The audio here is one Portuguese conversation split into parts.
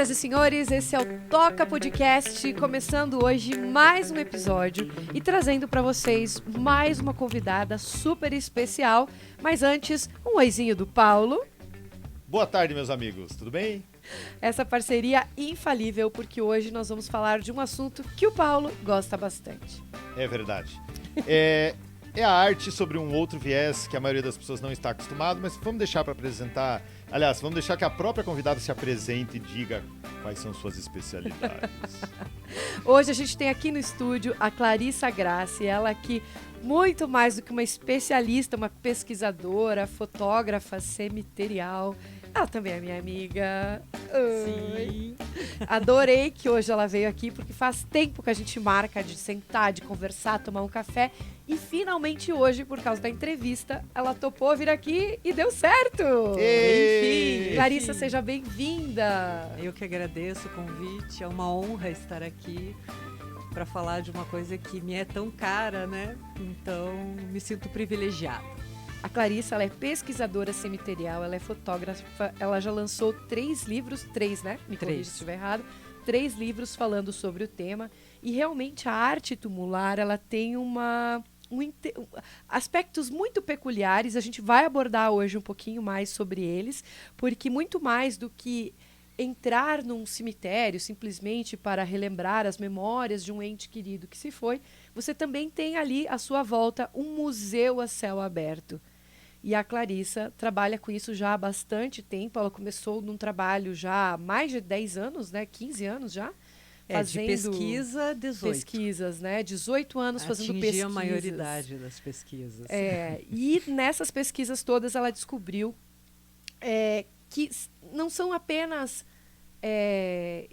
Senhoras e senhores, esse é o Toca Podcast, começando hoje mais um episódio e trazendo para vocês mais uma convidada super especial. Mas antes, um oizinho do Paulo. Boa tarde, meus amigos, tudo bem? Essa parceria infalível, porque hoje nós vamos falar de um assunto que o Paulo gosta bastante. É verdade. É a arte sobre um outro viés que a maioria das pessoas não está acostumado, mas vamos deixar para apresentar. Aliás, vamos deixar que a própria convidada se apresente e diga quais são suas especialidades. Hoje a gente tem aqui no estúdio a Clarissa Grassi, ela que, muito mais do que uma especialista, uma pesquisadora, fotógrafa cemiterial. Ela também é minha amiga. Oi. Adorei que hoje ela veio aqui, porque faz tempo que a gente marca de sentar, de conversar, tomar um café. E finalmente hoje, por causa da entrevista, ela topou vir aqui e deu certo! Enfim! Clarissa, seja bem-vinda! Eu que agradeço o convite, é uma honra estar aqui para falar de uma coisa que me é tão cara, né? Então, me sinto privilegiada. A Clarissa, ela é pesquisadora cemiterial, ela é fotógrafa, ela já lançou 3 livros, 3, né? Me corrija se estiver errado. 3 livros falando sobre o tema. E realmente a arte tumular, ela tem aspectos muito peculiares. A gente vai abordar hoje um pouquinho mais sobre eles, porque muito mais do que entrar num cemitério simplesmente para relembrar as memórias de um ente querido que se foi, você também tem ali à sua volta um museu a céu aberto. E a Clarissa trabalha com isso já há bastante tempo. Ela começou num trabalho já há mais de 10 anos, né? 15 anos já. Fazendo de pesquisa, 18. Pesquisas, né? 18 anos fazendo pesquisas. Atingi a maioridade das pesquisas. E nessas pesquisas todas ela descobriu que não são apenas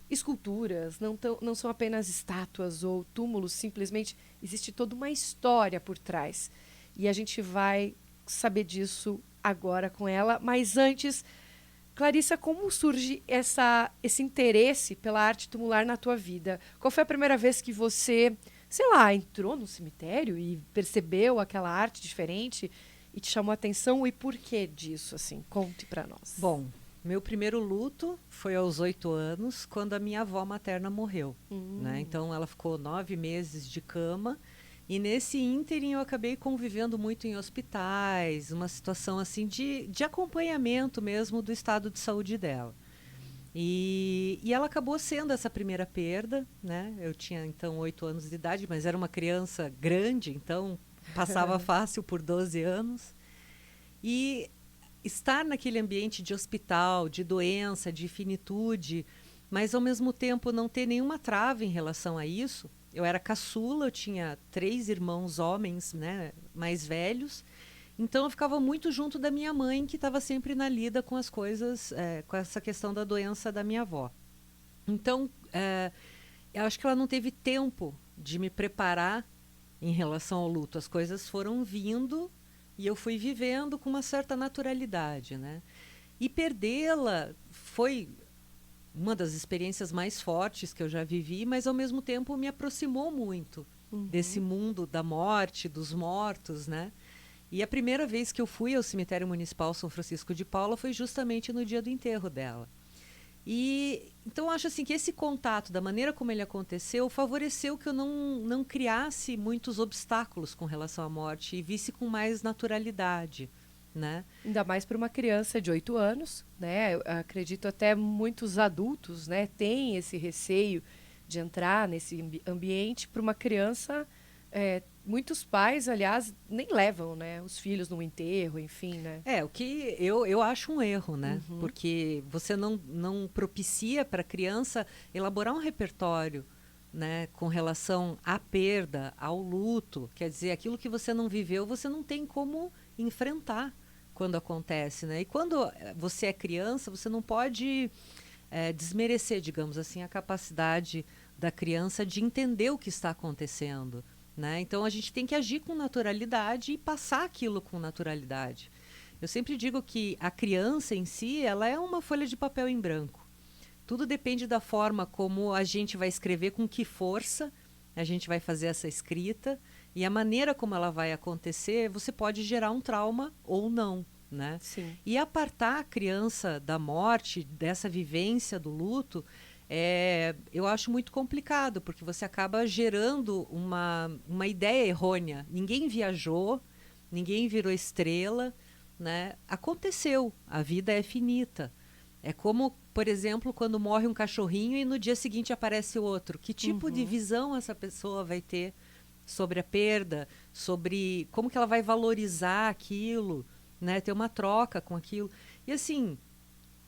esculturas, não são apenas estátuas ou túmulos, simplesmente existe toda uma história por trás. E a gente vai saber disso agora com ela, mas antes, Clarissa, como surge esse interesse pela arte tumular na tua vida? Qual foi a primeira vez que você, sei lá, entrou no cemitério e percebeu aquela arte diferente e te chamou a atenção, e por que disso, assim? Conte pra nós. Bom, meu primeiro luto foi aos 8 anos, quando a minha avó materna morreu, né? Então ela ficou 9 meses de cama. E nesse ínterim eu acabei convivendo muito em hospitais, uma situação assim de acompanhamento mesmo do estado de saúde dela. E ela acabou sendo essa primeira perda, né? Eu tinha então 8 anos de idade, mas era uma criança grande, então passava fácil por 12 anos. E estar naquele ambiente de hospital, de doença, de finitude, mas ao mesmo tempo não ter nenhuma trava em relação a isso. Eu era caçula, eu tinha 3 irmãos homens, né, mais velhos. Então eu ficava muito junto da minha mãe, que estava sempre na lida com as coisas, com essa questão da doença da minha avó. Então, eu acho que ela não teve tempo de me preparar em relação ao luto. As coisas foram vindo e eu fui vivendo com uma certa naturalidade, né? E perdê-la foi uma das experiências mais fortes que eu já vivi, mas ao mesmo tempo me aproximou muito desse mundo da morte, dos mortos, né? E a primeira vez que eu fui ao cemitério municipal São Francisco de Paula foi justamente no dia do enterro dela. E então eu acho assim que esse contato, da maneira como ele aconteceu, favoreceu que eu não criasse muitos obstáculos com relação à morte e visse com mais naturalidade, né? Ainda mais para uma criança de 8 anos, né? Eu acredito até muitos adultos, né, têm esse receio de entrar nesse ambiente. Para uma criança, muitos pais, aliás, nem levam, né, os filhos no enterro, enfim, né? O que eu acho um erro, né? Porque você não propicia para a criança elaborar um repertório, né, com relação à perda, ao luto. Quer dizer, aquilo que você não viveu, você não tem como enfrentar quando acontece, né? E quando você é criança, você não pode desmerecer, digamos assim, a capacidade da criança de entender o que está acontecendo, né? Então a gente tem que agir com naturalidade e passar aquilo com naturalidade. Eu sempre digo que a criança em si, ela é uma folha de papel em branco. Tudo depende da forma como a gente vai escrever, com que força a gente vai fazer essa escrita. E a maneira como ela vai acontecer, você pode gerar um trauma ou não, né? Sim. E apartar a criança da morte, dessa vivência do luto, eu acho muito complicado, porque você acaba gerando uma ideia errônea. Ninguém viajou, ninguém virou estrela, né? Aconteceu, a vida é finita. É como, por exemplo, quando morre um cachorrinho e no dia seguinte aparece outro. Que tipo de visão essa pessoa vai ter sobre a perda, sobre como que ela vai valorizar aquilo, né? Ter uma troca com aquilo. E assim,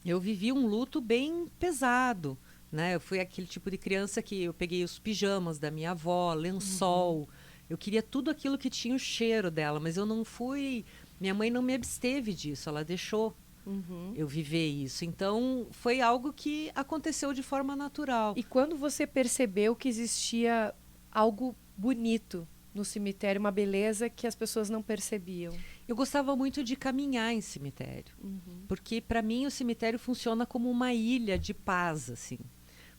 eu vivi um luto bem pesado, né? Eu fui aquele tipo de criança que eu peguei os pijamas da minha avó, lençol. Eu queria tudo aquilo que tinha o cheiro dela, mas eu não fui... Minha mãe não me absteve disso, ela deixou eu viver isso. Então, foi algo que aconteceu de forma natural. E quando você percebeu que existia algo bonito no cemitério, uma beleza que as pessoas não percebiam? Eu gostava muito de caminhar em cemitério, porque para mim o cemitério funciona como uma ilha de paz, assim.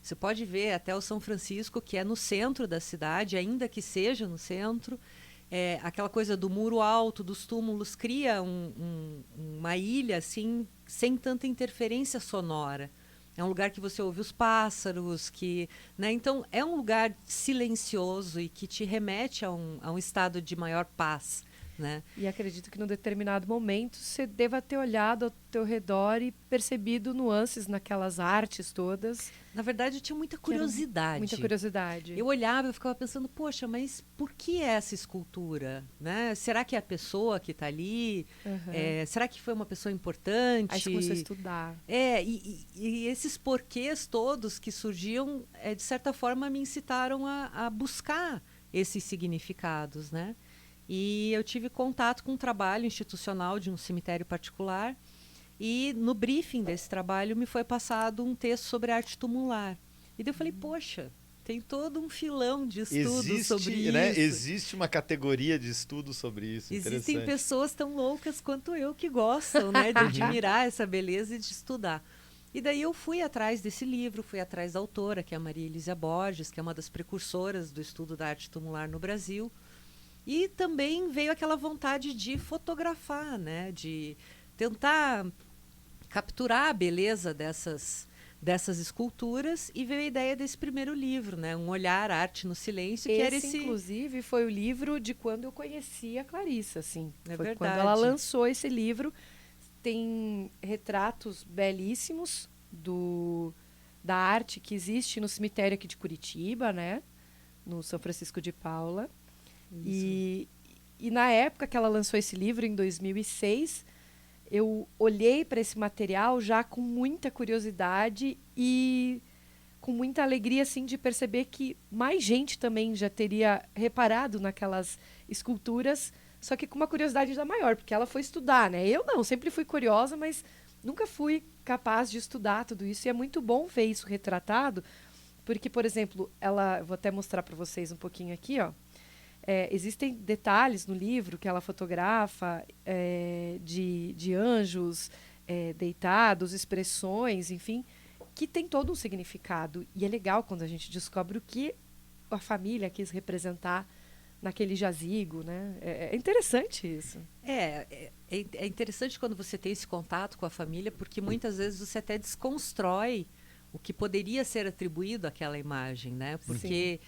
Você pode ver até o São Francisco, que é no centro da cidade, ainda que seja no centro, aquela coisa do muro alto, dos túmulos, cria uma ilha assim, sem tanta interferência sonora. É um lugar que você ouve os pássaros, né? Então é um lugar silencioso e que te remete a um estado de maior paz, né? E acredito que num determinado momento você deva ter olhado ao teu redor e percebido nuances naquelas artes todas. Na verdade, eu tinha muita curiosidade. Muita curiosidade. Eu olhava e ficava pensando, poxa, mas por que essa escultura? Né? Será que é a pessoa que está ali? Será que foi uma pessoa importante? Aí você começou a estudar. E esses porquês todos que surgiam, de certa forma, me incitaram a buscar esses significados, né? E eu tive contato com um trabalho institucional de um cemitério particular e no briefing desse trabalho me foi passado um texto sobre arte tumular. E daí eu falei, poxa, tem todo um filão de estudo sobre né? isso. Existe uma categoria de estudo sobre isso. Existem pessoas tão loucas quanto eu que gostam, né, de admirar essa beleza e de estudar. E daí eu fui atrás desse livro, fui atrás da autora, que é a Maria Elísia Borges, que é uma das precursoras do estudo da arte tumular no Brasil. E também veio aquela vontade de fotografar, né? De tentar capturar a beleza dessas esculturas, e veio a ideia desse primeiro livro, né? Um Olhar, Arte no Silêncio, que era esse... inclusive, foi o livro de quando eu conheci a Clarissa, assim. É foi verdade. quando ela lançou esse livro. Tem retratos belíssimos da arte que existe no cemitério aqui de Curitiba, né? No São Francisco de Paula. E na época que ela lançou esse livro, em 2006, eu olhei para esse material já com muita curiosidade e com muita alegria, assim, de perceber que mais gente também já teria reparado naquelas esculturas, só que com uma curiosidade ainda maior, porque ela foi estudar, né? Eu não, sempre fui curiosa, mas nunca fui capaz de estudar tudo isso. E é muito bom ver isso retratado, porque, por exemplo, vou até mostrar para vocês um pouquinho aqui, ó. Existem detalhes no livro que ela fotografa de anjos deitados, expressões, enfim, que tem todo um significado. E é legal quando a gente descobre o que a família quis representar naquele jazigo, né? É interessante isso. É interessante quando você tem esse contato com a família, porque muitas vezes você até desconstrói o que poderia ser atribuído àquela imagem, né? Porque...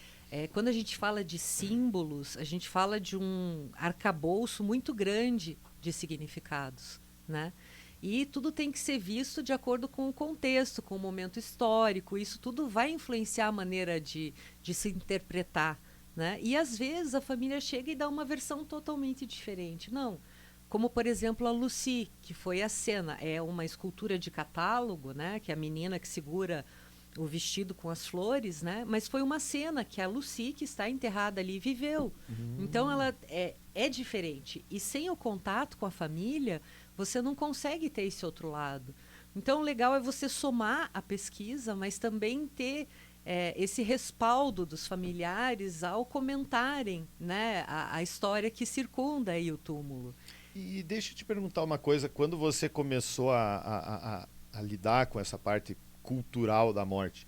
quando a gente fala de símbolos, a gente fala de um arcabouço muito grande de significados, né? E tudo tem que ser visto de acordo com o contexto, com o momento histórico. Isso tudo vai influenciar a maneira de se interpretar, né? E às vezes a família chega e dá uma versão totalmente diferente. Não, como por exemplo a Lucy, que foi a cena. É uma escultura de catálogo, né? Que é a menina que segura o vestido com as flores, né? Mas foi uma cena que a Lucy, que está enterrada ali, viveu. Então ela é diferente. E sem o contato com a família, você não consegue ter esse outro lado. Então o legal é você somar a pesquisa, mas também ter esse respaldo dos familiares ao comentarem, né, a história que circunda aí o túmulo. E deixa eu te perguntar uma coisa. Quando você começou a lidar com essa parte cultural da morte,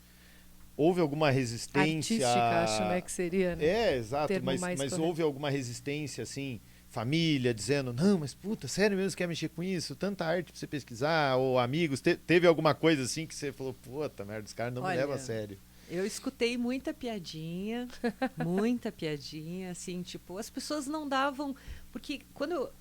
houve alguma resistência? Artística, acho, né, que seria, né? Exato, mas houve alguma resistência, assim, família dizendo, não, mas puta, sério mesmo que quer mexer com isso? Tanta arte pra você pesquisar, ou amigos, teve alguma coisa assim que você falou, puta merda, os caras não me levam a sério. Eu escutei muita piadinha, assim, tipo, as pessoas não davam... Porque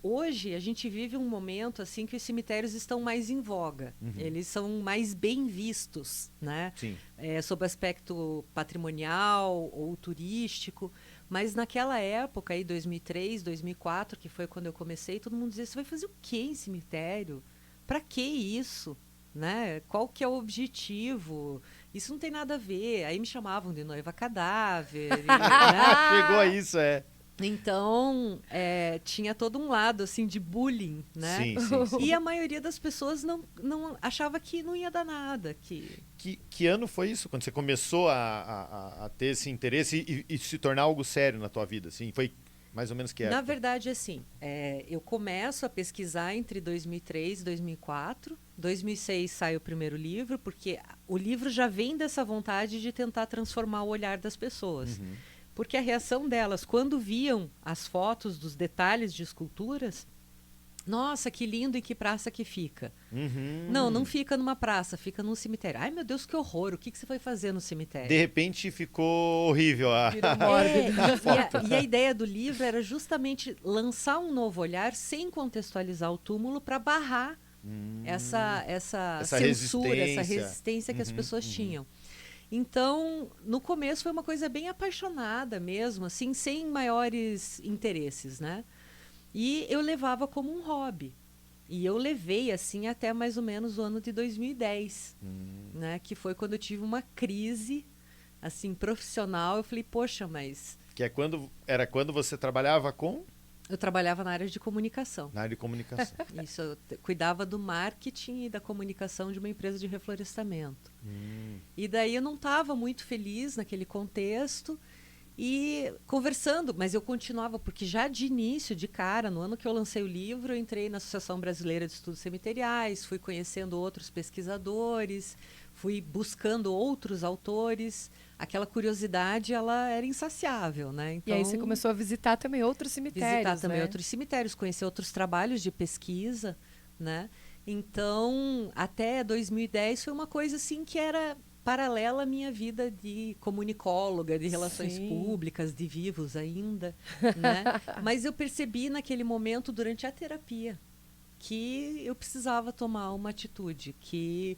hoje a gente vive um momento, assim, que os cemitérios estão mais em voga. Uhum. Eles são mais bem vistos, né? Sim. Sob aspecto patrimonial ou turístico. Mas naquela época, aí, 2003, 2004, que foi quando eu comecei, todo mundo dizia, você vai fazer o quê em cemitério? Pra que isso? Né? Qual que é o objetivo? Isso não tem nada a ver. Aí me chamavam de noiva cadáver. Né? Chegou a isso, Então, tinha todo um lado assim de bullying, né? Sim. E a maioria das pessoas não achava que não ia dar nada. Que ano foi isso? Quando você começou a ter esse interesse e se tornar algo sério na tua vida? Assim? Foi mais ou menos que época? Na verdade, assim, eu começo a pesquisar entre 2003 e 2004. 2006 sai o primeiro livro, porque o livro já vem dessa vontade de tentar transformar o olhar das pessoas. Uhum. Porque a reação delas, quando viam as fotos dos detalhes de esculturas, nossa, que lindo, e que praça que fica. Uhum. Não fica numa praça, fica num cemitério. Ai, meu Deus, que horror, o que você foi fazer no cemitério? De repente ficou horrível. Virou mórbido. E a ideia do livro era justamente lançar um novo olhar sem contextualizar o túmulo para barrar essa censura, essa resistência que as pessoas tinham. Então, no começo foi uma coisa bem apaixonada mesmo, assim, sem maiores interesses, né? E eu levava como um hobby. E eu levei, assim, até mais ou menos o ano de 2010, né? Que foi quando eu tive uma crise, assim, profissional. Eu falei, poxa, mas... Que era quando você trabalhava com? Eu trabalhava na área de comunicação. Na área de comunicação. Isso, eu cuidava do marketing e da comunicação de uma empresa de reflorestamento. E daí eu não estava muito feliz naquele contexto e conversando, mas eu continuava, porque já de início, de cara, no ano que eu lancei o livro, eu entrei na Associação Brasileira de Estudos Cemiteriais, fui conhecendo outros pesquisadores, fui buscando outros autores. Aquela curiosidade, ela era insaciável, né? Então, e aí você começou a visitar também outros cemitérios, visitar também né? outros cemitérios, conhecer outros trabalhos de pesquisa, né? Então, até 2010 foi uma coisa assim que era paralela à minha vida de comunicóloga, de relações públicas, de vivos ainda, né? Mas eu percebi naquele momento, durante a terapia, que eu precisava tomar uma atitude, que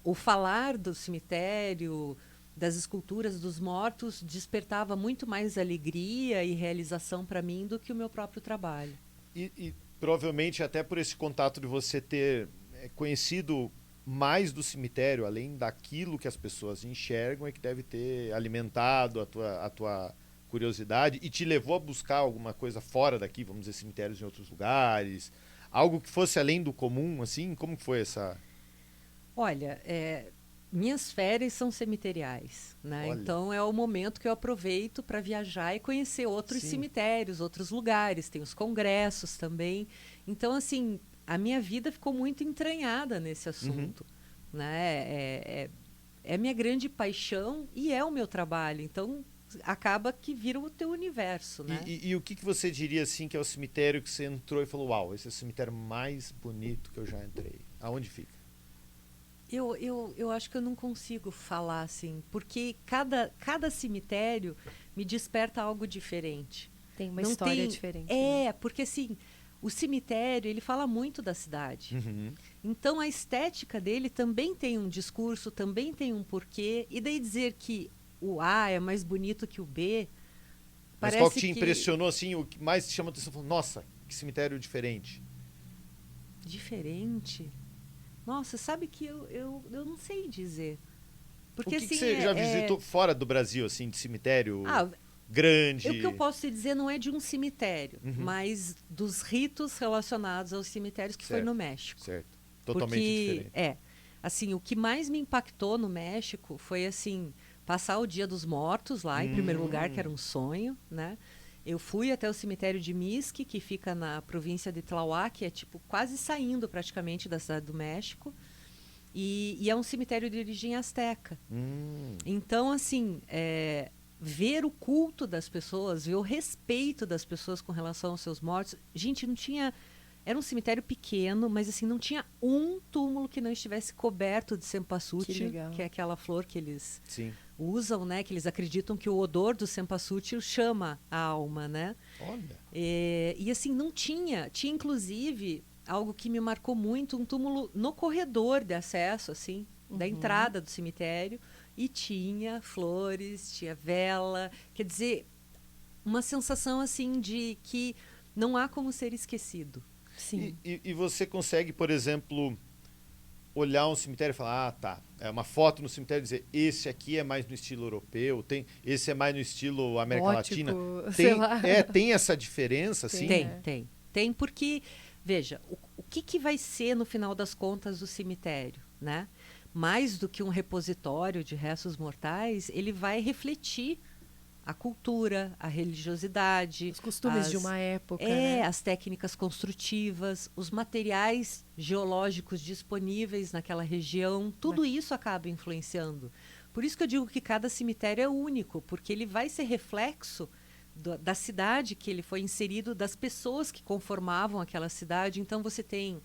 o falar do cemitério, das esculturas dos mortos, despertava muito mais alegria e realização para mim do que o meu próprio trabalho. E provavelmente até por esse contato de você ter conhecido mais do cemitério, além daquilo que as pessoas enxergam, é que deve ter alimentado a tua curiosidade e te levou a buscar alguma coisa fora daqui, vamos dizer, cemitérios em outros lugares, algo que fosse além do comum, assim? Como que foi essa... Olha, minhas férias são cemiteriais, né? Olha. Então é o momento que eu aproveito para viajar e conhecer outros cemitérios, outros lugares. Tem os congressos também. Então, assim, a minha vida ficou muito entranhada nesse assunto, né? É minha grande paixão e é o meu trabalho. Então, acaba que vira o teu universo, né? E o que você diria, assim, que é o cemitério que você entrou e falou, uau, esse é o cemitério mais bonito que eu já entrei. Aonde fica? Eu acho que eu não consigo falar assim, porque cada cemitério me desperta algo diferente. Tem uma história diferente. Porque assim, o cemitério, ele fala muito da cidade. Então a estética dele também tem um discurso, também tem um porquê. E daí dizer que o A é mais bonito que o B, mas qual que te impressionou, assim, o que mais te chamou a atenção? Falou, nossa, que cemitério diferente. Diferente? Nossa, sabe que eu não sei dizer. Porque, o que assim, você já visitou fora do Brasil, assim, de cemitério grande? O que eu posso te dizer não é de um cemitério, mas dos ritos relacionados aos cemitérios que foi no México. Certo, totalmente diferente. Assim, o que mais me impactou no México foi, assim, passar o Dia dos Mortos lá, em primeiro lugar, que era um sonho, né? Eu fui até o cemitério de Mixqui, que fica na província de Tláhuac, que é tipo quase saindo praticamente da cidade do México. E é um cemitério de origem asteca. Então, assim, ver o culto das pessoas, ver o respeito das pessoas com relação aos seus mortos. Gente, não tinha... Era um cemitério pequeno, mas assim, não tinha um túmulo que não estivesse coberto de cempasútil, que é aquela flor que eles usam, né? Que eles acreditam que o odor do cempasútil chama a alma, né? Olha. E assim, não tinha. Tinha, inclusive, algo que me marcou muito, um túmulo no corredor de acesso, assim, da entrada do cemitério. E tinha flores, tinha vela. Quer dizer, uma sensação, assim, de que não há como ser esquecido. Sim. E você consegue, por exemplo, olhar um cemitério e falar, tá, é uma foto no cemitério e dizer, esse aqui é mais no estilo europeu, esse é mais no estilo América Latina. Sei lá. Tem essa diferença, assim? Tem, porque, veja, o que vai ser, no final das contas, o cemitério, né? Mais do que um repositório de restos mortais, ele vai refletir a cultura, a religiosidade, os costumes de uma época, né? As técnicas construtivas, os materiais geológicos disponíveis naquela região, tudo isso acaba influenciando. Por isso que eu digo que cada cemitério é único, porque ele vai ser reflexo da cidade que ele foi inserido, das pessoas que conformavam aquela cidade. Então você tem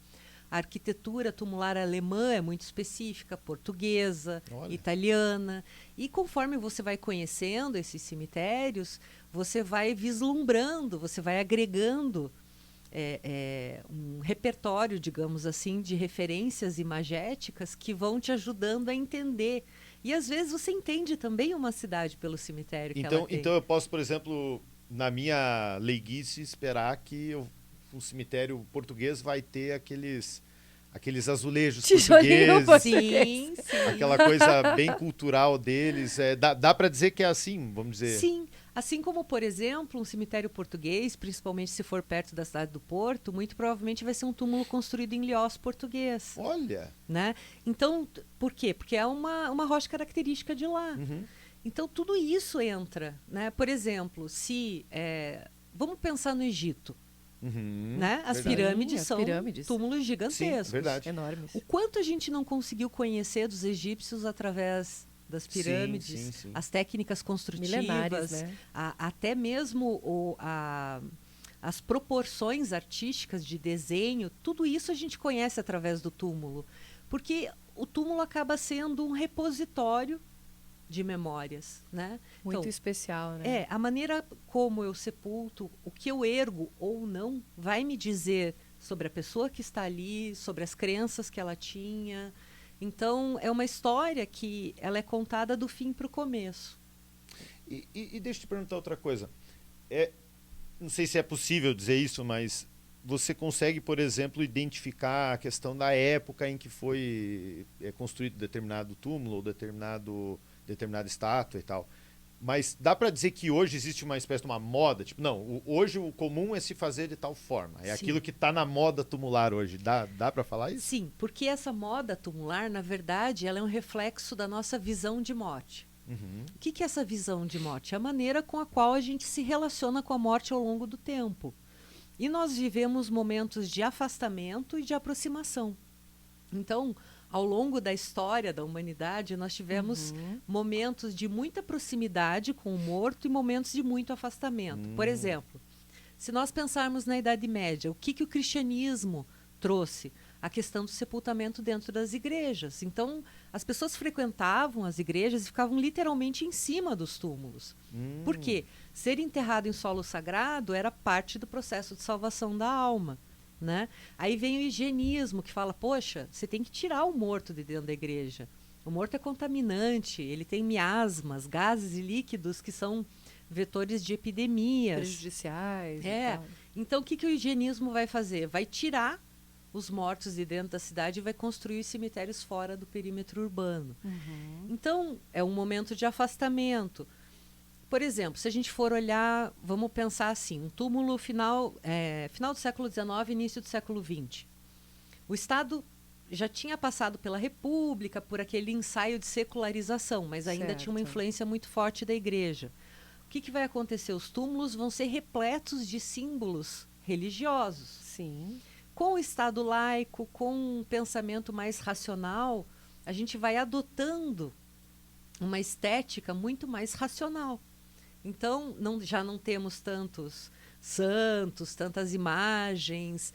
a arquitetura tumular alemã é muito específica, portuguesa, italiana. E conforme você vai conhecendo esses cemitérios, você vai vislumbrando, você vai agregando um repertório, digamos assim, de referências imagéticas que vão te ajudando a entender. E às vezes você entende também uma cidade pelo cemitério que ela tem. Então eu posso, por exemplo, na minha leiguice, esperar que o cemitério português vai ter aqueles azulejos portugueses, sim. Aquela coisa bem cultural deles. Dá para dizer que é assim, vamos dizer? Sim, assim como, por exemplo, um cemitério português, principalmente se for perto da cidade do Porto, muito provavelmente vai ser um túmulo construído em Lhós português. Olha! Né? Então, por quê? Porque é uma rocha característica de lá. Então, tudo isso entra. Né? Por exemplo, vamos pensar no Egito. Né? As pirâmides são túmulos gigantescos. Sim, verdade. Enormes. O quanto a gente não conseguiu conhecer dos egípcios através das pirâmides, sim. as técnicas construtivas, milenares, né? até mesmo as proporções artísticas de desenho, tudo isso a gente conhece através do túmulo. Porque o túmulo acaba sendo um repositório de memórias, né? Muito então, especial, né? A maneira como eu sepulto, o que eu ergo ou não, vai me dizer sobre a pessoa que está ali, sobre as crenças que ela tinha. Então, é uma história que ela é contada do fim para o começo. E deixa eu te perguntar outra coisa. Não sei se é possível dizer isso, mas você consegue, por exemplo, identificar a questão da época em que foi construído determinado túmulo ou determinada estátua e tal. Mas dá para dizer que hoje existe uma espécie de uma moda? Tipo, não, hoje o comum é se fazer de tal forma. É aquilo que está na moda tumular hoje. Dá para falar isso? Sim, porque essa moda tumular, na verdade, ela é um reflexo da nossa visão de morte. O que é essa visão de morte? É a maneira com a qual a gente se relaciona com a morte ao longo do tempo. E nós vivemos momentos de afastamento e de aproximação. Então, ao longo da história da humanidade, nós tivemos momentos de muita proximidade com o morto e momentos de muito afastamento. Por exemplo, se nós pensarmos na Idade Média, o que o cristianismo trouxe? A questão do sepultamento dentro das igrejas. Então, as pessoas frequentavam as igrejas e ficavam literalmente em cima dos túmulos. Por quê? Ser enterrado em solo sagrado era parte do processo de salvação da alma. Né? Aí vem o higienismo, que fala, poxa, você tem que tirar o morto de dentro da igreja. O morto é contaminante, ele tem miasmas, gases e líquidos que são vetores de epidemias. Prejudiciais. Então, o que o higienismo vai fazer? Vai tirar os mortos de dentro da cidade e vai construir os cemitérios fora do perímetro urbano. Então, é um momento de afastamento. Por exemplo, se a gente for olhar, vamos pensar assim, um túmulo final do século XIX, início do século XX. O Estado já tinha passado pela República, por aquele ensaio de secularização, mas ainda tinha uma influência muito forte da igreja. O que vai acontecer? Os túmulos vão ser repletos de símbolos religiosos. Sim. Com o Estado laico, com um pensamento mais racional, a gente vai adotando uma estética muito mais racional. Então, já não temos tantos santos, tantas imagens,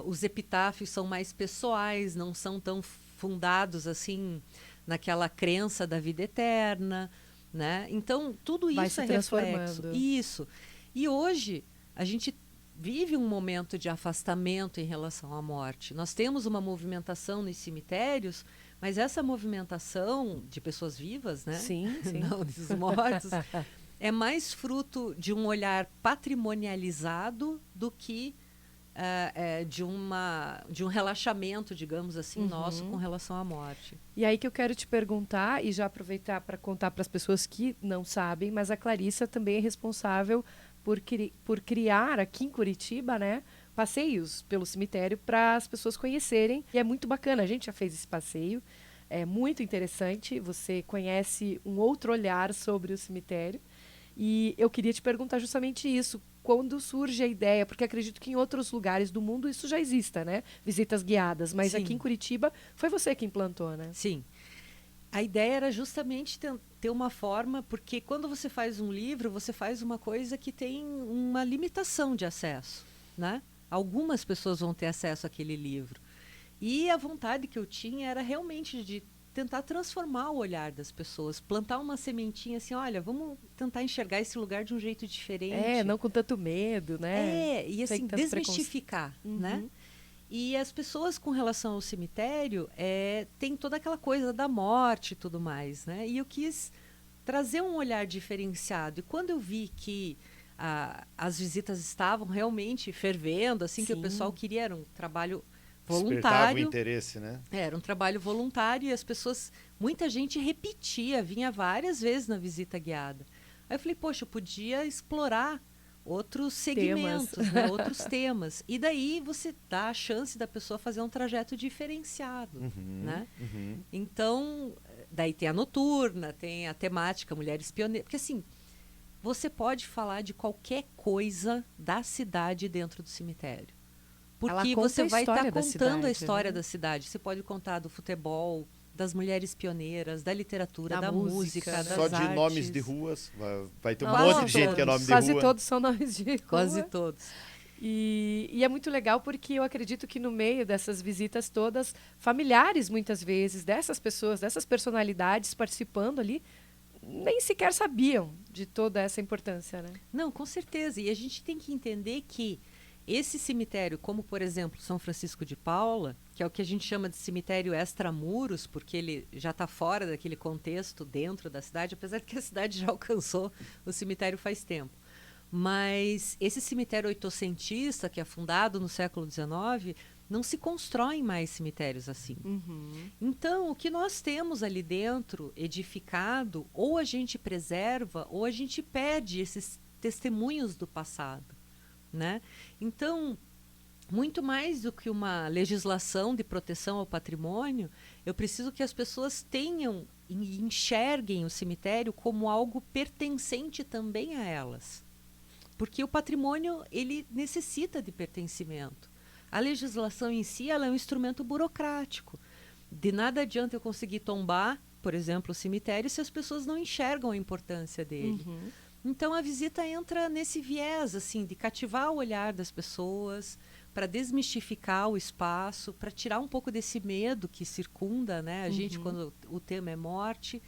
os epitáfios são mais pessoais, não são tão fundados assim naquela crença da vida eterna, né? Então, tudo Vai isso se é reflexo. transformando. Isso. E hoje, a gente vive um momento de afastamento em relação à morte. Nós temos uma movimentação nos cemitérios, mas essa movimentação de pessoas vivas, né? Sim, sim. Não dos mortos, é mais fruto de um olhar patrimonializado do que de um relaxamento, digamos assim, nosso com relação à morte. E aí que eu quero te perguntar, e já aproveitar para contar para as pessoas que não sabem, mas a Clarissa também é responsável por criar aqui em Curitiba, né, passeios pelo cemitério para as pessoas conhecerem. E é muito bacana, a gente já fez esse passeio, é muito interessante, você conhece um outro olhar sobre o cemitério. E eu queria te perguntar justamente isso, quando surge a ideia, porque acredito que em outros lugares do mundo isso já exista, né? Visitas guiadas, mas Sim. aqui em Curitiba foi você que implantou, né? Sim. A ideia era justamente ter uma forma, porque quando você faz um livro, você faz uma coisa que tem uma limitação de acesso, né? Algumas pessoas vão ter acesso àquele livro. E a vontade que eu tinha era realmente de tentar transformar o olhar das pessoas, plantar uma sementinha assim, olha, vamos tentar enxergar esse lugar de um jeito diferente. Não com tanto medo, né? E assim, desmistificar, né? E as pessoas com relação ao cemitério tem toda aquela coisa da morte e tudo mais, né? E eu quis trazer um olhar diferenciado. E quando eu vi que as visitas estavam realmente fervendo, assim, que o pessoal queria, era um trabalho voluntário. Despertava o interesse, né? Era um trabalho voluntário e as pessoas, muita gente repetia, vinha várias vezes na visita guiada. Aí eu falei, poxa, eu podia explorar outros segmentos, né? Outros temas. E daí você dá a chance da pessoa fazer um trajeto diferenciado, né? Então, daí tem a noturna, tem a temática Mulheres Pioneiras. Porque assim, você pode falar de qualquer coisa da cidade dentro do cemitério. Porque você vai estar contando a história da cidade. Você pode contar do futebol, das mulheres pioneiras, da literatura, da música, das só de artes. Nomes de ruas. Vai ter um monte de gente que é nome de rua. Quase todos são nomes de rua. Quase todos. E é muito legal porque eu acredito que no meio dessas visitas todas, familiares muitas vezes, dessas pessoas, dessas personalidades participando ali, nem sequer sabiam de toda essa importância, né? Não, com certeza. E a gente tem que entender que esse cemitério, como por exemplo São Francisco de Paula, que é o que a gente chama de cemitério extramuros, porque ele já está fora daquele contexto dentro da cidade, apesar de que a cidade já alcançou o cemitério faz tempo. Mas esse cemitério oitocentista, que é fundado no século XIX, não se constroem mais cemitérios assim. Então, o que nós temos ali dentro, edificado, ou a gente preserva, ou a gente perde esses testemunhos do passado, né? Então, muito mais do que uma legislação de proteção ao patrimônio, eu preciso que as pessoas tenham e enxerguem o cemitério como algo pertencente também a elas. Porque o patrimônio, ele necessita de pertencimento. A legislação em si, ela é um instrumento burocrático. De nada adianta eu conseguir tombar, por exemplo, o cemitério, se as pessoas não enxergam a importância dele. Então, a visita entra nesse viés, assim, de cativar o olhar das pessoas, para desmistificar o espaço, para tirar um pouco desse medo que circunda, né, a gente quando o tema é morte,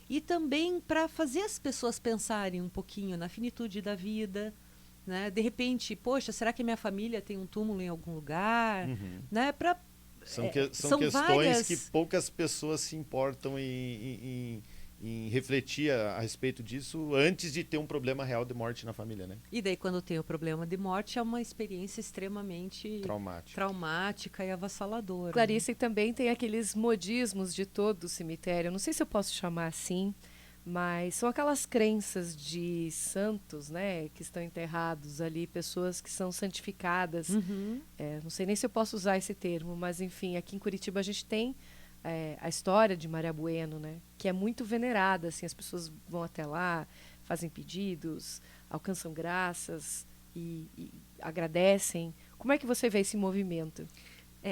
e também para fazer as pessoas pensarem um pouquinho na finitude da vida, né? De repente, poxa, será que a minha família tem um túmulo em algum lugar? Né? São questões várias... que poucas pessoas se importam em refletir a respeito disso antes de ter um problema real de morte na família, né? E daí, quando tem o problema de morte, é uma experiência extremamente traumática e avassaladora. Clarice, também tem aqueles modismos de todo o cemitério. Não sei se eu posso chamar assim, mas são aquelas crenças de santos, né, que estão enterrados ali, pessoas que são santificadas. Não sei nem se eu posso usar esse termo, mas enfim, aqui em Curitiba a gente tem a história de Maria Bueno, né, que é muito venerada, assim, as pessoas vão até lá, fazem pedidos, alcançam graças e agradecem. Como é que você vê esse movimento?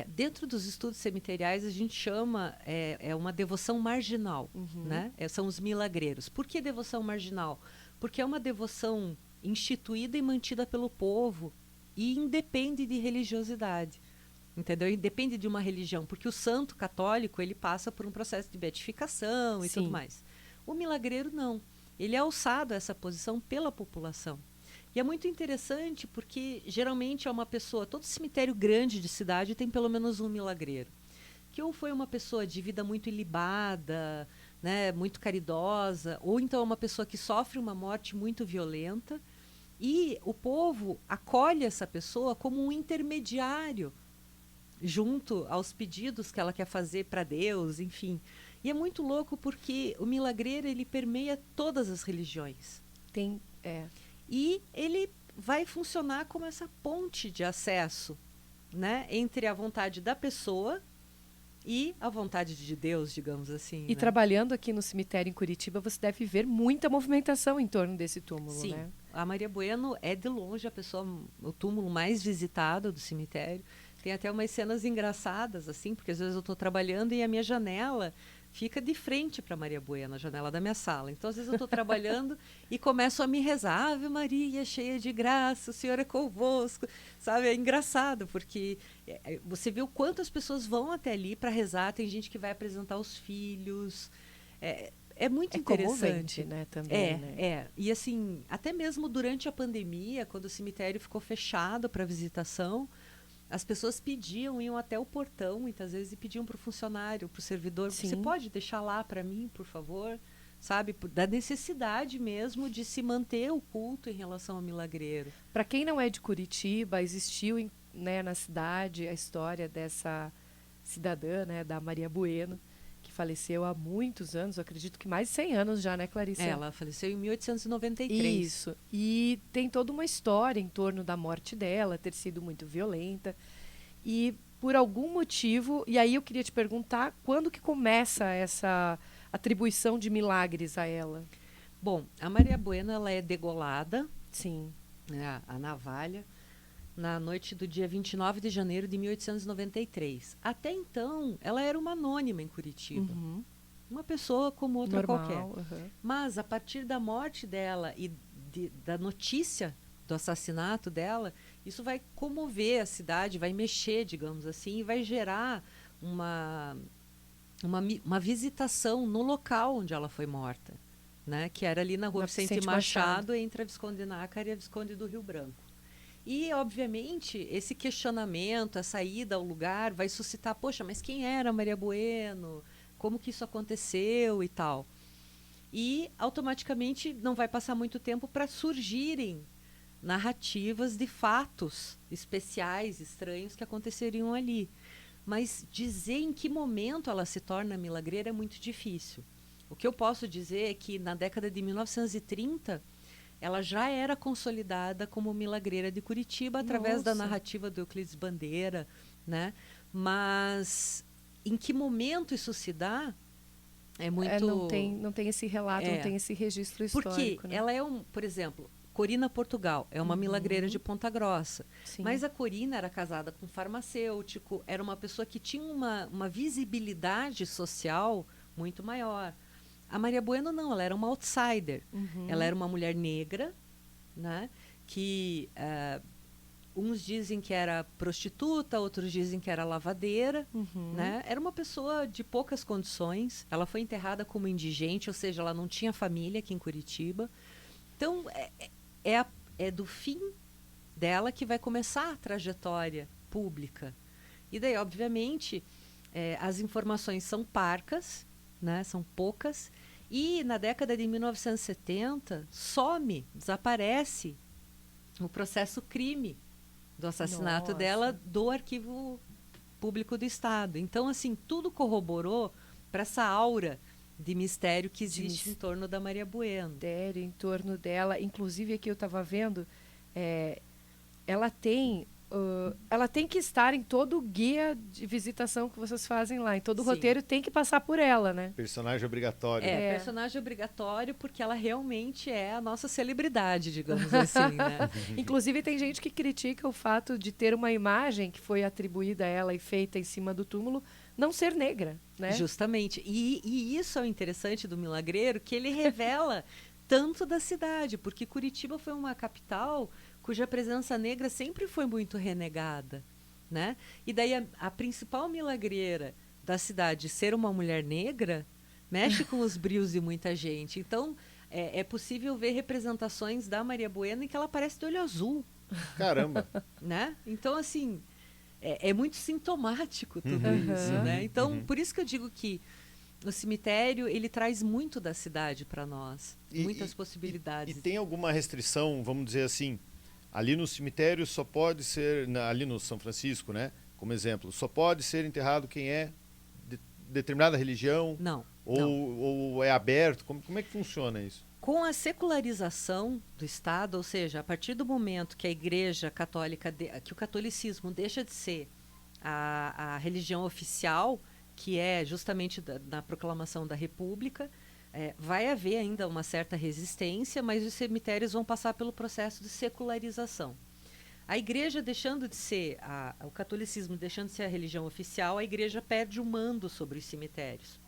Dentro dos estudos cemiteriais, a gente chama uma devoção marginal, né? São os milagreiros. Por que devoção marginal? porque é uma devoção instituída e mantida pelo povo e independe de religiosidade. Entendeu? Independe de uma religião, porque o santo católico, ele passa por um processo de beatificação e Sim. tudo mais. O milagreiro não. Ele é alçado a essa posição pela população. E é muito interessante porque geralmente é uma pessoa, todo cemitério grande de cidade tem pelo menos um milagreiro, que ou foi uma pessoa de vida muito ilibada, né, muito caridosa, ou então é uma pessoa que sofre uma morte muito violenta, e o povo acolhe essa pessoa como um intermediário junto aos pedidos que ela quer fazer para Deus, enfim. E é muito louco porque o milagreiro, ele permeia todas as religiões. E ele vai funcionar como essa ponte de acesso, né, entre a vontade da pessoa e a vontade de Deus, digamos assim. E né? trabalhando aqui no cemitério em Curitiba, você deve ver muita movimentação em torno desse túmulo, Sim. né? A Maria Bueno é de longe o túmulo mais visitado do cemitério. Tem até umas cenas engraçadas, assim, porque às vezes eu estou trabalhando e a minha janela fica de frente para Maria Bueno, a janela da minha sala. Então, às vezes eu estou trabalhando e começo a me rezar, Ave Maria, cheia de graça, o Senhor é convosco. Sabe, é engraçado, porque você vê o quanto as pessoas vão até ali para rezar. Tem gente que vai apresentar os filhos. É muito interessante, né, também, né? E assim, até mesmo durante a pandemia, quando o cemitério ficou fechado para visitação, as pessoas iam até o portão, muitas vezes, e pediam para o funcionário, para o servidor, Sim. você pode deixar lá para mim, por favor? Sabe, da necessidade mesmo de se manter o culto em relação ao milagreiro. Para quem não é de Curitiba, existiu, né, na cidade a história dessa cidadã, né, da Maria Bueno, que faleceu há muitos anos, eu acredito que mais de 100 anos já, né, Clarice? Ela faleceu em 1893. Isso. E tem toda uma história em torno da morte dela, ter sido muito violenta. E por algum motivo, e aí eu queria te perguntar, quando que começa essa atribuição de milagres a ela? Bom, a Maria Bueno, ela é degolada, Sim. né, a navalha, na noite do dia 29 de janeiro de 1893. Até então, ela era uma anônima em Curitiba. Uhum. Uma pessoa como outra Normal, qualquer. uhum. Mas, a partir da morte dela e da notícia do assassinato dela, isso vai comover a cidade, vai mexer, digamos assim, e vai gerar uma visitação no local onde ela foi morta, né? Que era ali na Rua Vicente Machado, entre a Visconde de Nácar e a Visconde do Rio Branco. E, obviamente, esse questionamento, essa ida ao lugar vai suscitar, poxa, mas quem era Maria Bueno? Como que isso aconteceu e tal? E, automaticamente, não vai passar muito tempo para surgirem narrativas de fatos especiais, estranhos, que aconteceriam ali. Mas dizer em que momento ela se torna milagreira é muito difícil. O que eu posso dizer é que, na década de 1930... ela já era consolidada como milagreira de Curitiba através da narrativa do Euclides Bandeira, né? Mas em que momento isso se dá é muito... não tem esse relato, não tem esse registro histórico. Porque né? ela é por exemplo, Corina Portugal é uma milagreira de Ponta Grossa. Sim. Mas a Corina era casada com um farmacêutico, era uma pessoa que tinha uma visibilidade social muito maior. A Maria Bueno não, ela era uma outsider. Uhum. Ela era uma mulher negra, né, que uns dizem que era prostituta, outros dizem que era lavadeira. Uhum. Né? Era uma pessoa de poucas condições. Ela foi enterrada como indigente, ou seja, ela não tinha família aqui em Curitiba. Então, é do fim dela que vai começar a trajetória pública. E daí, obviamente, as informações são parcas, né? São poucas, e na década de 1970 desaparece o processo crime do assassinato dela do Arquivo Público do Estado. Então, assim, tudo corroborou para essa aura de mistério que existe em torno da Maria Bueno. Mistério em torno dela. Inclusive, aqui eu estava vendo, ela tem que estar em todo o guia de visitação que vocês fazem lá. Em todo o roteiro tem que passar por ela, né? Personagem obrigatório. Personagem obrigatório porque ela realmente é a nossa celebridade, digamos assim, né? Inclusive, tem gente que critica o fato de ter uma imagem que foi atribuída a ela e feita em cima do túmulo não ser negra, né? Justamente. E isso é o interessante do milagreiro, que ele revela tanto da cidade, porque Curitiba foi uma capital cuja presença negra sempre foi muito renegada, né? E daí a principal milagreira da cidade ser uma mulher negra mexe com os brios de muita gente. Então, é possível ver representações da Maria Bueno em que ela aparece de olho azul. Caramba! Né? Então, assim, é muito sintomático tudo isso, né? Então, por isso que eu digo que o cemitério, ele traz muito da cidade para nós, muitas possibilidades. E tem alguma restrição, vamos dizer assim, ali no cemitério só pode ser, ali no São Francisco, né? Como exemplo, só pode ser enterrado quem é de determinada religião? Não. Ou é aberto? Como é que funciona isso? Com a secularização do Estado, ou seja, a partir do momento que a Igreja Católica, que o catolicismo deixa de ser a religião oficial, que é justamente na proclamação da República, vai haver ainda uma certa resistência, mas os cemitérios vão passar pelo processo de secularização. A Igreja deixando de ser, o catolicismo deixando de ser a religião oficial, a Igreja perde o mando sobre os cemitérios.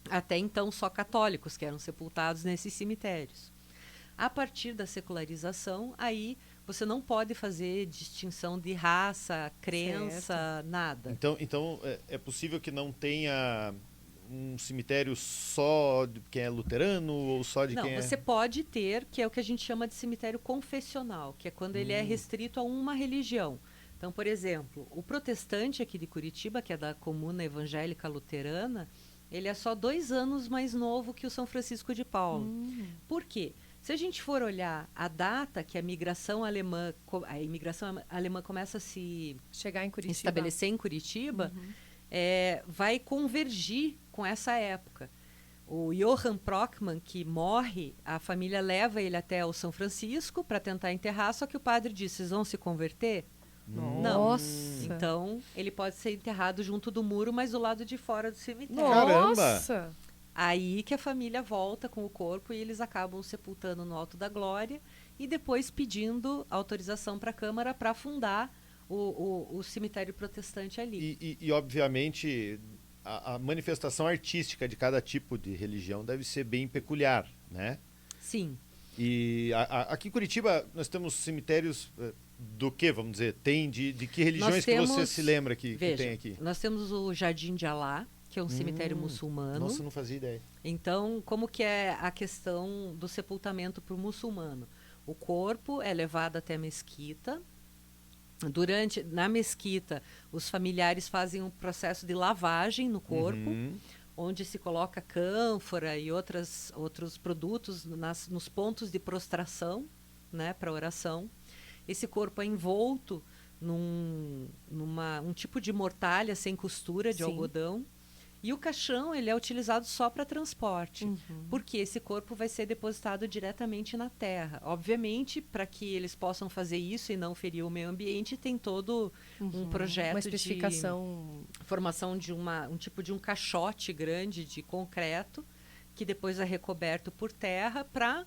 Até então, só católicos que eram sepultados nesses cemitérios. A partir da secularização, aí você não pode fazer distinção de raça, crença, nada. Então é possível que não tenha um cemitério só de quem é luterano ou só de quem é... Não, você pode ter, que é o que a gente chama de cemitério confessional, que é quando ele é restrito a uma religião. Então, por exemplo, o protestante aqui de Curitiba, que é da Comuna Evangélica Luterana, ele é só 2 anos mais novo que o São Francisco de Paula. Por quê? Se a gente for olhar a data que a imigração alemã começa a se chegar em Curitiba, estabelecer em Curitiba, vai convergir com essa época. O Johann Prockmann, que morre, a família leva ele até o São Francisco para tentar enterrar, só que o padre disse, vocês vão se converter? Nossa. Não. Então, ele pode ser enterrado junto do muro, mas do lado de fora do cemitério. Nossa! Aí que a família volta com o corpo e eles acabam sepultando no Alto da Glória e depois pedindo autorização para a Câmara para fundar o cemitério protestante ali. E obviamente, a manifestação artística de cada tipo de religião deve ser bem peculiar, né? Sim. E aqui em Curitiba nós temos cemitérios... do que, vamos dizer? Tem de que religiões que você se lembra que tem aqui? Nós temos o Jardim de Alá, que é um cemitério muçulmano. Nossa, não fazia ideia. Então, como que é a questão do sepultamento para o muçulmano? O corpo é levado até a mesquita. Na mesquita, os familiares fazem um processo de lavagem no corpo, onde se coloca cânfora e outros produtos nos pontos de prostração, né, para oração. Esse corpo é envolto num tipo de mortalha sem costura de algodão. E o caixão ele é utilizado só para transporte, porque esse corpo vai ser depositado diretamente na terra. Obviamente, para que eles possam fazer isso e não ferir o meio ambiente, tem todo um projeto uma especificação de formação de um tipo de um caixote grande de concreto, que depois é recoberto por terra para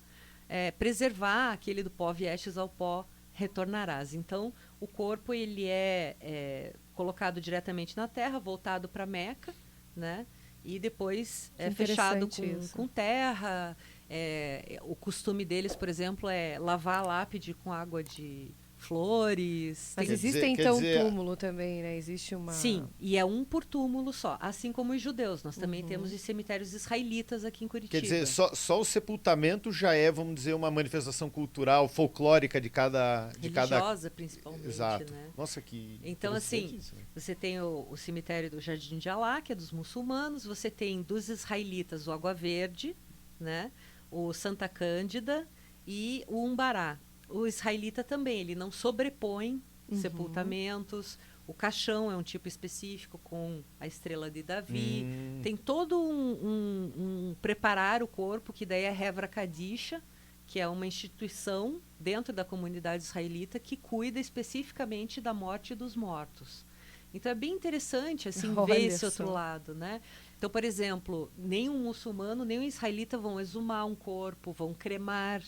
preservar aquele do pó viestes ao pó retornarás. Então, o corpo ele é colocado diretamente na terra, voltado para Meca, né? E depois é fechado com terra. O costume deles, por exemplo, é lavar a lápide com água de flores. Mas existe então túmulo também, né? Existe uma... Sim, e é um por túmulo só, assim como os judeus. Nós também temos os cemitérios israelitas aqui em Curitiba. Quer dizer, só o sepultamento já é, vamos dizer, uma manifestação cultural, folclórica de cada... religiosa, principalmente. Exato. Né? Nossa, que... Então, assim, isso, né? você tem o cemitério do Jardim de Alá, que é dos muçulmanos, você tem dos israelitas o Água Verde, né? O Santa Cândida e o Umbará. O israelita também, ele não sobrepõe sepultamentos. O caixão é um tipo específico com a estrela de Davi. Tem todo um preparar o corpo, que daí é Hevra Kadisha, que é uma instituição dentro da comunidade israelita que cuida especificamente da morte dos mortos. Então é bem interessante assim ver esse outro lado, né? Então, por exemplo, nem um muçulmano, nem um israelita vão exumar um corpo, vão cremar,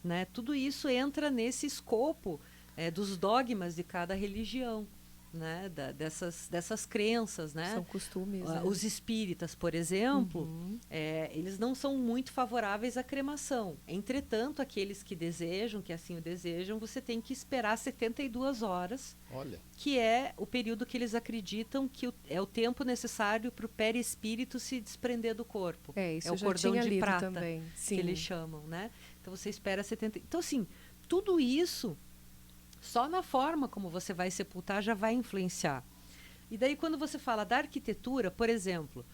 né? Tudo isso entra nesse escopo dos dogmas de cada religião, né, dessas crenças, né? São costumes. Né? Os espíritas, por exemplo, eles não são muito favoráveis à cremação. Entretanto, aqueles que desejam, que assim o desejam, você tem que esperar 72 horas, Olha. que é o período que eles acreditam que é o tempo necessário para o perispírito se desprender do corpo. Isso é o já cordão tinha de lido prata também. Sim. que eles chamam, né? Então você espera 70. Então assim, tudo isso só na forma como você vai sepultar já vai influenciar. E daí quando você fala da arquitetura, por exemplo,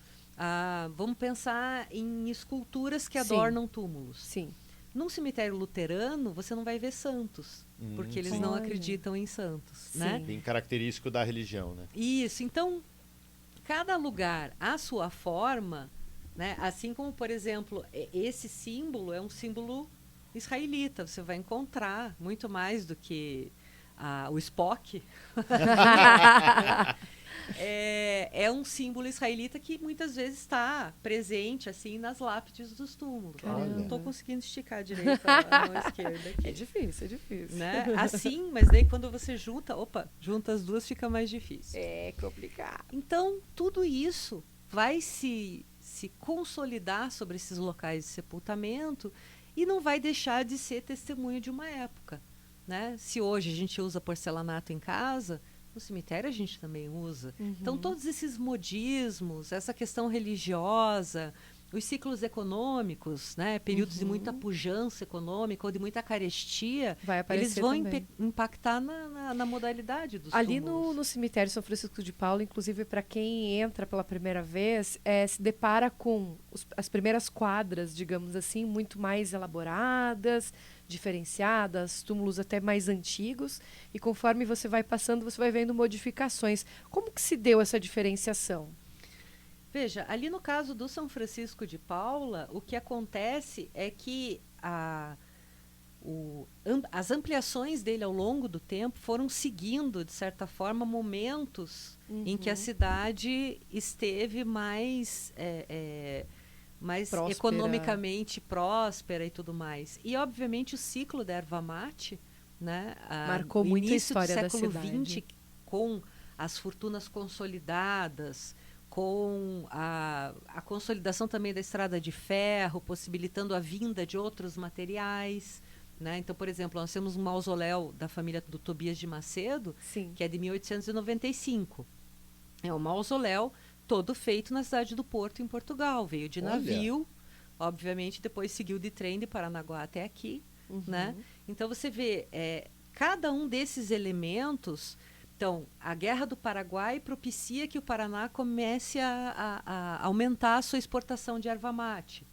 vamos pensar em esculturas que adornam túmulos. Sim. Num cemitério luterano, você não vai ver santos, porque eles não acreditam em santos, né? Bem característico da religião, né? Isso. Então, cada lugar, a sua forma, né? Assim como, por exemplo, esse símbolo é um símbolo israelita. Você vai encontrar muito mais do que o Spock. É um símbolo israelita que muitas vezes está presente assim nas lápides dos túmulos. Não estou conseguindo esticar direito a mão esquerda aqui. É difícil. Né? Assim, mas daí quando você junta as duas fica mais difícil. É complicado. Então, tudo isso vai se consolidar sobre esses locais de sepultamento e não vai deixar de ser testemunho de uma época. Né? Se hoje a gente usa porcelanato em casa, no cemitério a gente também usa. Então, todos esses modismos, essa questão religiosa, os ciclos econômicos, né? Períodos de muita pujança econômica ou de muita carestia, eles vão impactar na modalidade dos ali túmulos. no cemitério São Francisco de Paula, inclusive para quem entra pela primeira vez, se depara com as primeiras quadras, digamos assim, muito mais elaboradas, diferenciadas, túmulos até mais antigos, e conforme você vai passando, você vai vendo modificações. Como que se deu essa diferenciação? Veja, ali no caso do São Francisco de Paula, o que acontece é que as ampliações dele ao longo do tempo foram seguindo, de certa forma, momentos em que a cidade esteve mais próspera, economicamente próspera e tudo mais. E, obviamente, o ciclo da erva mate, né, marcou muito a história da cidade. Início do século XX, com as fortunas consolidadas, com a consolidação também da estrada de ferro, possibilitando a vinda de outros materiais. Né? Então, por exemplo, nós temos um mausoléu da família do Tobias de Macedo, que é de 1895. É um mausoléu todo feito na cidade do Porto, em Portugal. Veio de navio, obviamente, depois seguiu de trem de Paranaguá até aqui. Né? Então, você vê, cada um desses elementos... Então, a Guerra do Paraguai propicia que o Paraná comece a aumentar a sua exportação de erva mate.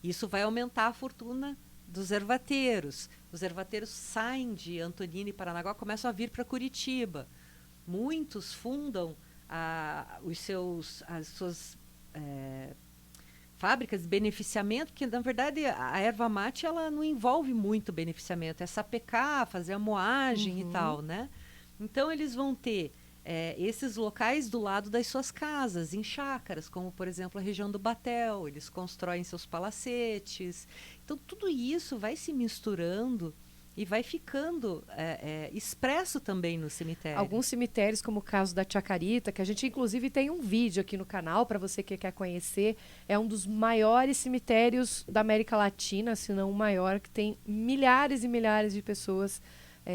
Isso vai aumentar a fortuna dos ervateiros. Os ervateiros saem de Antonina e Paranaguá, começam a vir para Curitiba. Muitos fundam as suas fábricas de beneficiamento, porque, na verdade, a erva mate ela não envolve muito beneficiamento. É sapecar, fazer a moagem e tal, né? Então, eles vão ter esses locais do lado das suas casas, em chácaras, como, por exemplo, a região do Batel. Eles constroem seus palacetes. Então, tudo isso vai se misturando e vai ficando expresso também no cemitério. Alguns cemitérios, como o caso da Chacarita, que a gente, inclusive, tem um vídeo aqui no canal, para você que quer conhecer. É um dos maiores cemitérios da América Latina, se não o maior, que tem milhares e milhares de pessoas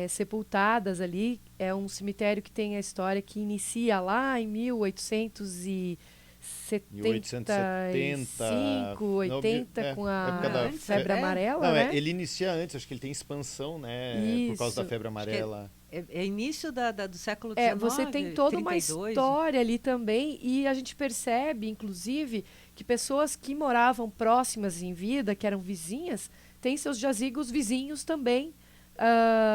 sepultadas ali. É um cemitério que tem a história que inicia lá em 1875, 80, com a febre amarela, não, né? Ele inicia antes, acho que ele tem expansão, né? Por causa da febre amarela. É início do século XIX. Você tem toda 32. uma história ali também, e a gente percebe, inclusive, que pessoas que moravam próximas em vida, que eram vizinhas, têm seus jazigos vizinhos também,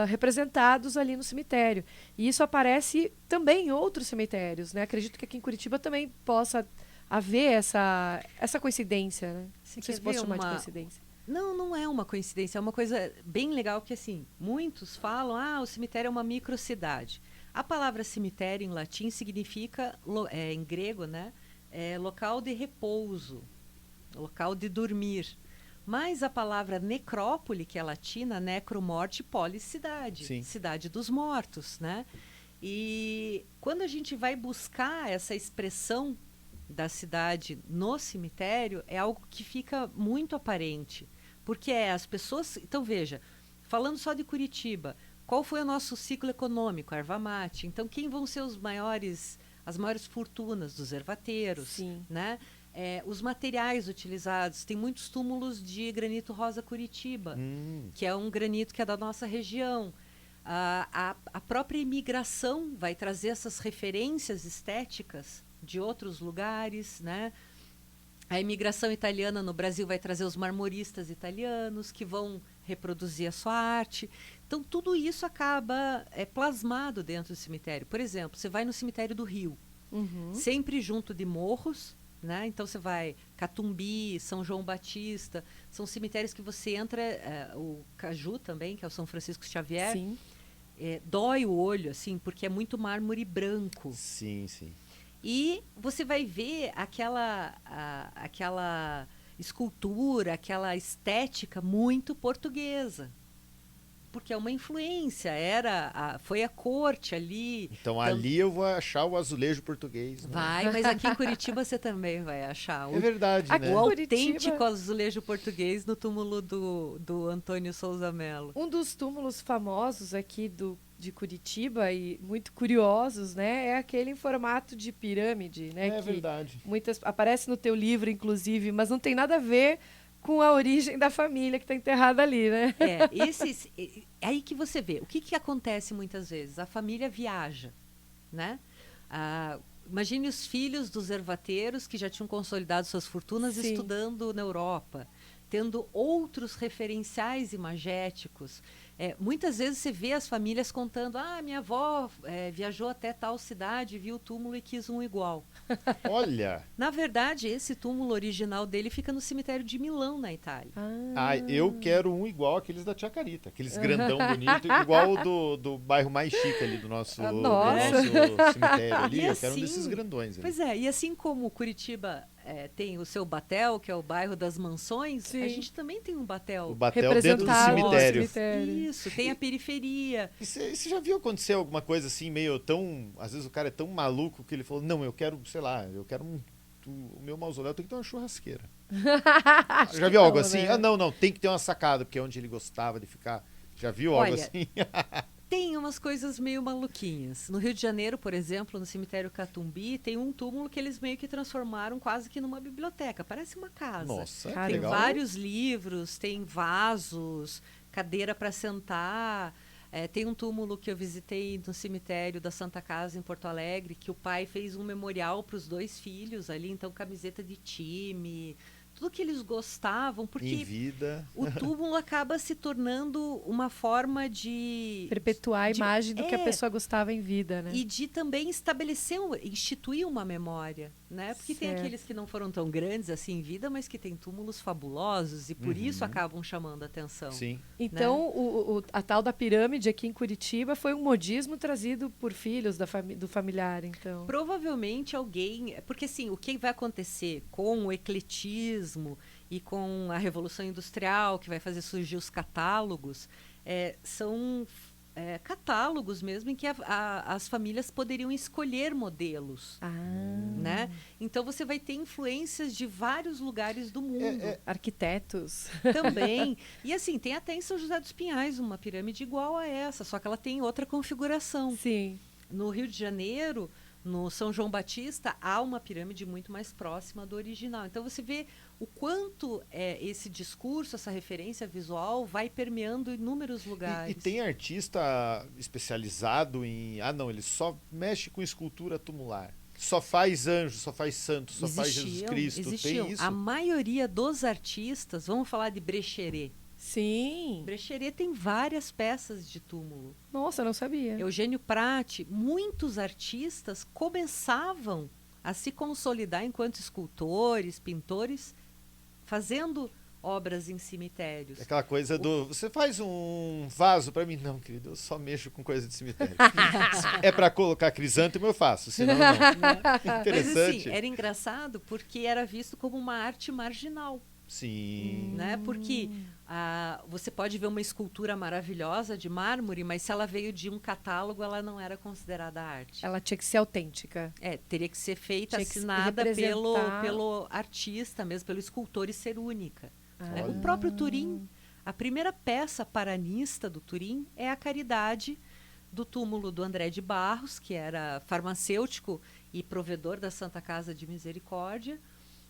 representados ali no cemitério. E isso aparece também em outros cemitérios, né? Acredito que aqui em Curitiba também possa haver essa coincidência, né? Não sei se pode chamar de coincidência. Não é uma coincidência, é uma coisa bem legal que, assim, muitos falam, o cemitério é uma microcidade. A palavra cemitério em latim significa, em grego, né? Local de repouso, local de dormir. Mas a palavra necrópole, que é latina, necromorte, polis, cidade. Sim. Cidade dos mortos, né? E quando a gente vai buscar essa expressão da cidade no cemitério, é algo que fica muito aparente. Porque as pessoas... Então, veja, falando só de Curitiba, qual foi o nosso ciclo econômico? A erva mate. Então, quem vão ser as maiores fortunas dos ervateiros? Sim. Né? Os materiais utilizados. Tem muitos túmulos de granito rosa Curitiba, que é um granito que é da nossa região. A própria imigração vai trazer essas referências estéticas de outros lugares, né? A imigração italiana no Brasil vai trazer os marmoristas italianos que vão reproduzir a sua arte. Então, tudo isso acaba plasmado dentro do cemitério. Por exemplo, você vai no cemitério do Rio, sempre junto de morros, né? Então, você vai Catumbi, São João Batista, são cemitérios que você entra, o Caju também, que é o São Francisco Xavier. Sim. Dói o olho, assim, porque é muito mármore branco. Sim, sim. E você vai ver aquela escultura, aquela estética muito portuguesa. Porque é uma influência, foi a corte ali. Então ali eu vou achar o azulejo português. Né? Vai, mas aqui em Curitiba você também vai achar. É verdade, né? O autêntico azulejo português no túmulo do Antônio Souza Mello. Um dos túmulos famosos aqui de Curitiba e muito curiosos, né, é aquele em formato de pirâmide, né? É verdade. Aparece no teu livro, inclusive, mas não tem nada a ver com a origem da família que está enterrada ali, né? É aí que você vê. O que acontece muitas vezes? A família viaja, né? Imagine os filhos dos ervateiros que já tinham consolidado suas fortunas estudando na Europa, tendo outros referenciais imagéticos. Muitas vezes você vê as famílias contando: minha avó viajou até tal cidade, viu o túmulo e quis um igual. Olha! Na verdade, esse túmulo original dele fica no cemitério de Milão, na Itália. Eu quero um igual aqueles da Tia Carita, aqueles grandão bonito, igual do bairro mais chique ali do nosso cemitério ali. Eu quero um desses grandões ali. Pois é, e assim como Curitiba tem o seu Batel, que é o bairro das mansões, a gente também tem um Batel. O Batel dentro do cemitério. Isso, tem a periferia. E você já viu acontecer alguma coisa assim, meio tão... Às vezes o cara é tão maluco que ele falou: não, eu quero, sei lá, o meu mausoléu tem que ter uma churrasqueira. Já viu algo assim? Né? Não, tem que ter uma sacada, porque é onde ele gostava de ficar. Já viu algo assim? Tem umas coisas meio maluquinhas. No Rio de Janeiro, por exemplo, no cemitério Catumbi, tem um túmulo que eles meio que transformaram quase que numa biblioteca. Parece uma casa. Nossa, tem legal. vários livros, tem vasos, cadeira para sentar. Tem um túmulo que eu visitei no cemitério da Santa Casa, em Porto Alegre, que o pai fez um memorial para os 2 filhos ali. Então, camiseta de time... Tudo que eles gostavam, porque em vida. O túmulo acaba se tornando uma forma de... perpetuar a imagem do que a pessoa gostava em vida, né? E de também instituir uma memória, né? Porque tem aqueles que não foram tão grandes assim em vida, mas que têm túmulos fabulosos e por isso acabam chamando a atenção. Sim. Então, né? A tal da pirâmide aqui em Curitiba foi um modismo trazido por filhos do familiar, então. Provavelmente alguém... Porque, assim, o que vai acontecer com o ecletismo e com a Revolução Industrial, que vai fazer surgir os catálogos, são catálogos mesmo em que as famílias poderiam escolher modelos. Né? Então você vai ter influências de vários lugares do mundo. Arquitetos. Também. E assim, tem até em São José dos Pinhais uma pirâmide igual a essa, só que ela tem outra configuração. Sim. No Rio de Janeiro, no São João Batista, há uma pirâmide muito mais próxima do original. Então você vê o quanto esse discurso, essa referência visual vai permeando inúmeros lugares. E tem artista especializado em... não, ele só mexe com escultura tumular. Só faz anjo, só faz santo, só faz Jesus Cristo. Existiam. Tem isso? A maioria dos artistas, vamos falar de Brecheret. Sim. Brecheret tem várias peças de túmulo. Nossa, eu não sabia. Eugênio Prati, muitos artistas começavam a se consolidar enquanto escultores, pintores, fazendo obras em cemitérios. Aquela coisa você faz um vaso para mim? Não, querido, eu só mexo com coisa de cemitério. É para colocar crisântemo, eu faço, senão não. Interessante. Mas assim, era engraçado porque era visto como uma arte marginal. Sim. Né? Porque você pode ver uma escultura maravilhosa de mármore, mas se ela veio de um catálogo, ela não era considerada arte. Ela tinha que ser autêntica. Teria que ser feita, Tinha que assinada representar- pelo artista mesmo, pelo escultor e ser única. Né? Olha. O próprio Turim, a primeira peça paranista do Turim é a Caridade, do túmulo do André de Barros, que era farmacêutico e provedor da Santa Casa de Misericórdia.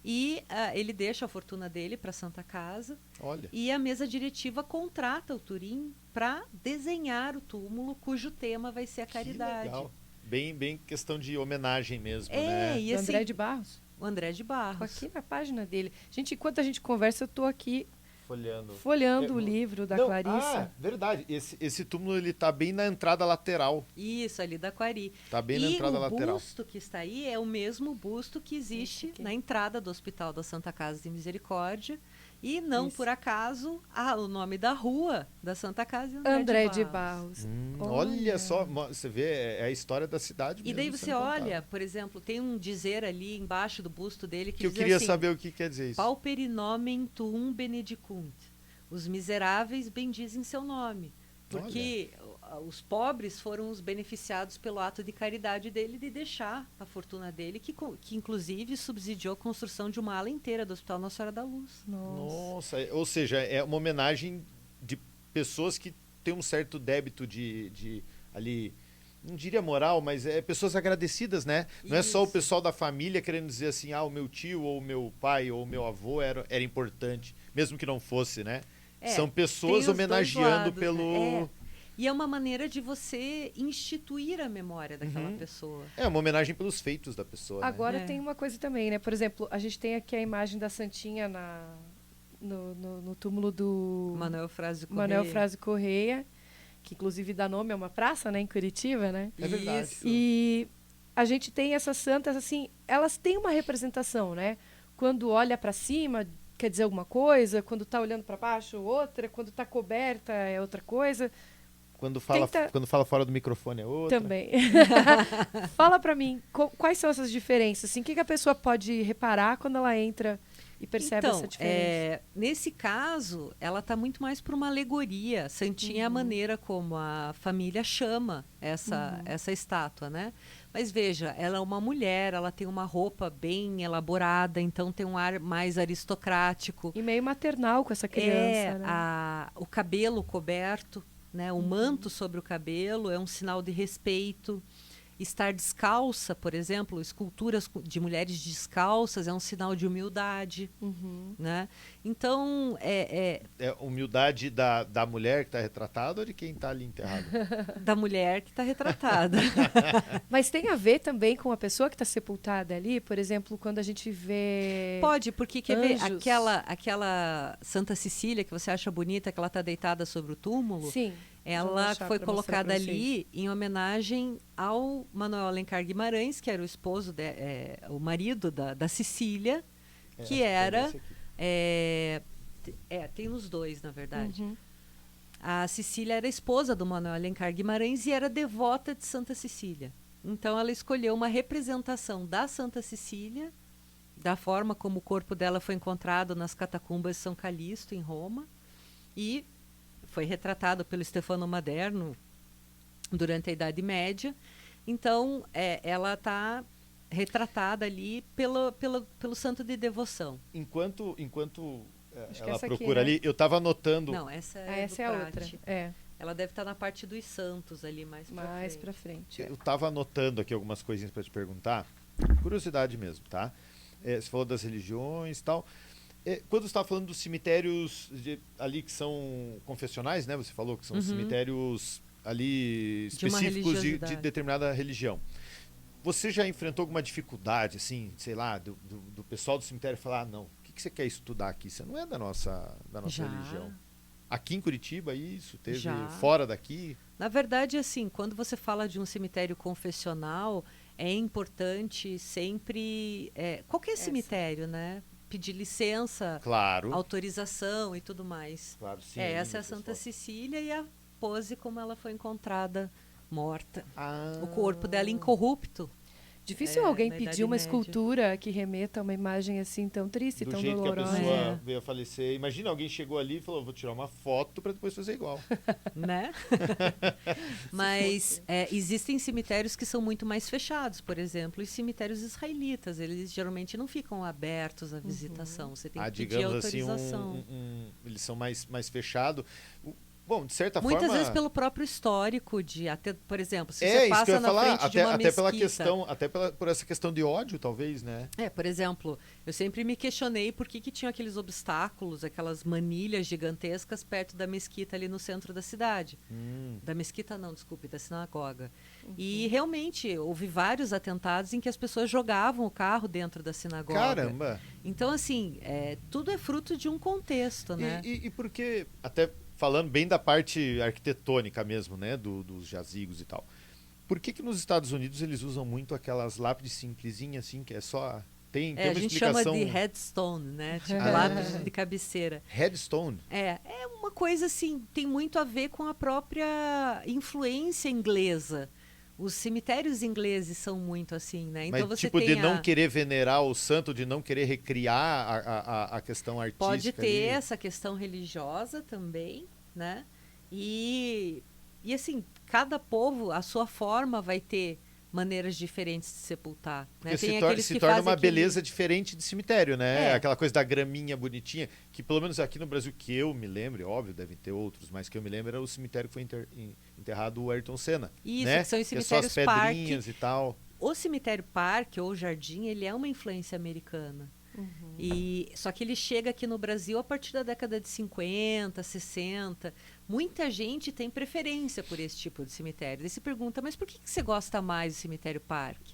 E ele deixa a fortuna dele para a Santa Casa. Olha. E a mesa diretiva contrata o Turim para desenhar o túmulo, cujo tema vai ser a Que caridade. legal. Bem questão de homenagem mesmo, né? E Do assim, André de Barros. o André de Tô Barros. aqui na página dele. Gente, enquanto a gente conversa, eu tô aqui Folhando. folhando o livro da Não, Clarissa. verdade. Esse túmulo, ele tá bem na entrada lateral. Isso, ali da Quari. Tá bem na E entrada o lateral. busto que está aí é o mesmo busto que existe Esse aqui. na entrada do Hospital da Santa Casa de Misericórdia. E não Isso. por acaso, o nome da rua da Santa Casa é André de Barros. Olha só, você vê, é a história da cidade E mesmo daí sendo você contada. olha, por exemplo, tem um dizer ali embaixo do busto dele que Que eu diz queria assim, saber o que quer dizer isso. Pauperi nomen tuum benedicunt. Os miseráveis bendizem seu nome. Porque os pobres foram os beneficiados pelo ato de caridade dele de deixar a fortuna dele, que inclusive subsidiou a construção de uma ala inteira do Hospital Nossa Senhora da Luz. Nossa, ou seja, é uma homenagem de pessoas que têm um certo débito de ali, não diria moral, mas é pessoas agradecidas, né? Não é só o Isso. pessoal da família querendo dizer assim, o meu tio, ou o meu pai, ou o meu avô era importante, mesmo que não fosse, né? São tem pessoas os dois homenageando lados, pelo... né? E é uma maneira de você instituir a memória daquela pessoa. É uma homenagem pelos feitos da pessoa, né? Agora É. tem uma coisa também, né? Por exemplo, a gente tem aqui a imagem da Santinha no túmulo do Manuel Frase Manuel Frase Correia, que inclusive dá nome a uma praça, né, em Curitiba, né? É verdade. Isso. E a gente tem essas santas, assim, elas têm uma representação, né? Quando olha para cima, quer dizer alguma coisa, quando tá olhando para baixo, outra, quando tá coberta é outra coisa. Quando fala, Tenta- quando fala fora do microfone é outra. Também. Fala para mim, quais são essas diferenças? Assim, o que a pessoa pode reparar quando ela entra e percebe Então, essa diferença? nesse caso, ela está muito mais para uma alegoria. Santinha é a maneira como a família chama essa estátua, né? Mas veja, ela é uma mulher, ela tem uma roupa bem elaborada, então tem um ar mais aristocrático. E meio maternal com essa criança, né? O cabelo coberto, né? O manto sobre o cabelo é um sinal de respeito. Estar descalça, por exemplo, esculturas de mulheres descalças é um sinal de humildade, né? Então, É humildade da mulher que está retratada ou de quem está ali enterrado? da mulher que está retratada. Mas tem a ver também com a pessoa que está sepultada ali? Por exemplo, quando a gente vê... Pode, porque quer ver, Anjos. aquela Santa Cecília que você acha bonita, que ela está deitada sobre o túmulo, Sim. Já vou ela achar foi pra mostrar colocada pra vocês. ali em homenagem ao Manuel Alencar Guimarães, que era o esposo, o marido da Cecília, que era... Esse aqui. tem os dois, na verdade. Uhum. A Cecília era esposa do Manuel Alencar Guimarães e era devota de Santa Cecília. Então ela escolheu uma representação da Santa Cecília, da forma como o corpo dela foi encontrado nas catacumbas de São Calixto, em Roma, e foi retratado pelo Stefano Maderno durante a Idade Média. Então, ela está retratada ali pelo santo de devoção. Enquanto Acho que ela essa aqui, procura né? ali, eu estava anotando... Não, essa é, Essa do é a outra. Prati. É, Ela deve estar na parte dos santos ali, mais mais pra pra frente. frente. Eu estava anotando aqui algumas coisinhas para te perguntar. Curiosidade mesmo, tá? Você falou das religiões e tal. Quando você estava falando dos cemitérios ali que são confessionais, né? Você falou que são cemitérios ali De uma específicos de religiosidade. determinada religião. Você já enfrentou alguma dificuldade, assim, sei lá, do pessoal do cemitério falar, não, o que você quer estudar aqui? Você não é da nossa Já. religião. Aqui em Curitiba, isso? Teve Já. fora daqui? Na verdade, assim, quando você fala de um cemitério confessional, é importante sempre, qualquer cemitério, né? Pedir licença, Claro. autorização e tudo mais. Claro, sim. Essa é a Santa Cecília e a pose como ela foi encontrada morta. O corpo dela incorrupto. Difícil alguém na pedir Idade uma Média. escultura que remeta a uma imagem assim tão triste, Do tão jeito que a dolorosa. pessoa veio a falecer. Imagina alguém chegou ali e falou, vou tirar uma foto para depois fazer igual. Né? Mas existem cemitérios que são muito mais fechados, por exemplo, os cemitérios israelitas, eles geralmente não ficam abertos à visitação, você tem que pedir Digamos assim, autorização. eles são mais fechados. Bom, de certa Muitas forma... vezes pelo próprio histórico de até, por exemplo, se você isso que eu passa ia na falar, frente de uma até pela mesquita. questão, por essa questão de ódio, talvez, né? Por exemplo, eu sempre me questionei por que tinham aqueles obstáculos, aquelas manilhas gigantescas perto da mesquita ali no centro da cidade. Da mesquita não, desculpe, da sinagoga. E realmente houve vários atentados em que as pessoas jogavam o carro dentro da sinagoga. Caramba! Então, assim, tudo é fruto de um contexto, né? E porque, até falando bem da parte arquitetônica mesmo, né, dos jazigos e tal, por que nos Estados Unidos eles usam muito aquelas lápides simplesinhas, assim, que é só... Tem uma a gente explicação... chama de headstone, né? Tipo, lápis de cabeceira. Headstone? É uma coisa assim, tem muito a ver com a própria influência inglesa. Os cemitérios ingleses são muito assim, né? Então Mas você tipo tem de não querer venerar o santo, de não querer recriar a questão artística. Pode ter ali. essa questão religiosa também, né? E assim, cada povo, a sua forma vai ter maneiras diferentes de sepultar. Né? Porque Tem se aqueles que torna fazem uma beleza diferente de cemitério, né? É. Aquela coisa da graminha bonitinha, que pelo menos aqui no Brasil, que eu me lembro, óbvio, devem ter outros, mas que eu me lembro era o cemitério que foi enterrado o Ayrton Senna. Isso, né? que são os Que é só as cemitérios pedrinhas e tal. O cemitério parque ou jardim, ele é uma influência americana. Só que ele chega aqui no Brasil a partir da década de 50, 60. Muita gente tem preferência por esse tipo de cemitério. E se pergunta, mas por que você gosta mais do cemitério parque?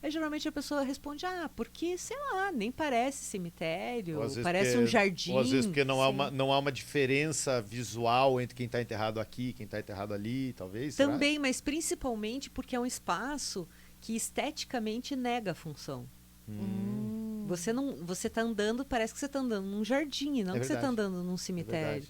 Aí geralmente a pessoa responde, porque, sei lá, nem parece cemitério, parece um jardim. Ou às vezes porque não há uma diferença visual entre quem está enterrado aqui e quem está enterrado ali, talvez. Também, será? mas principalmente porque é um espaço que esteticamente nega a função. Você está andando, parece que você está andando num jardim, não que você está andando num cemitério.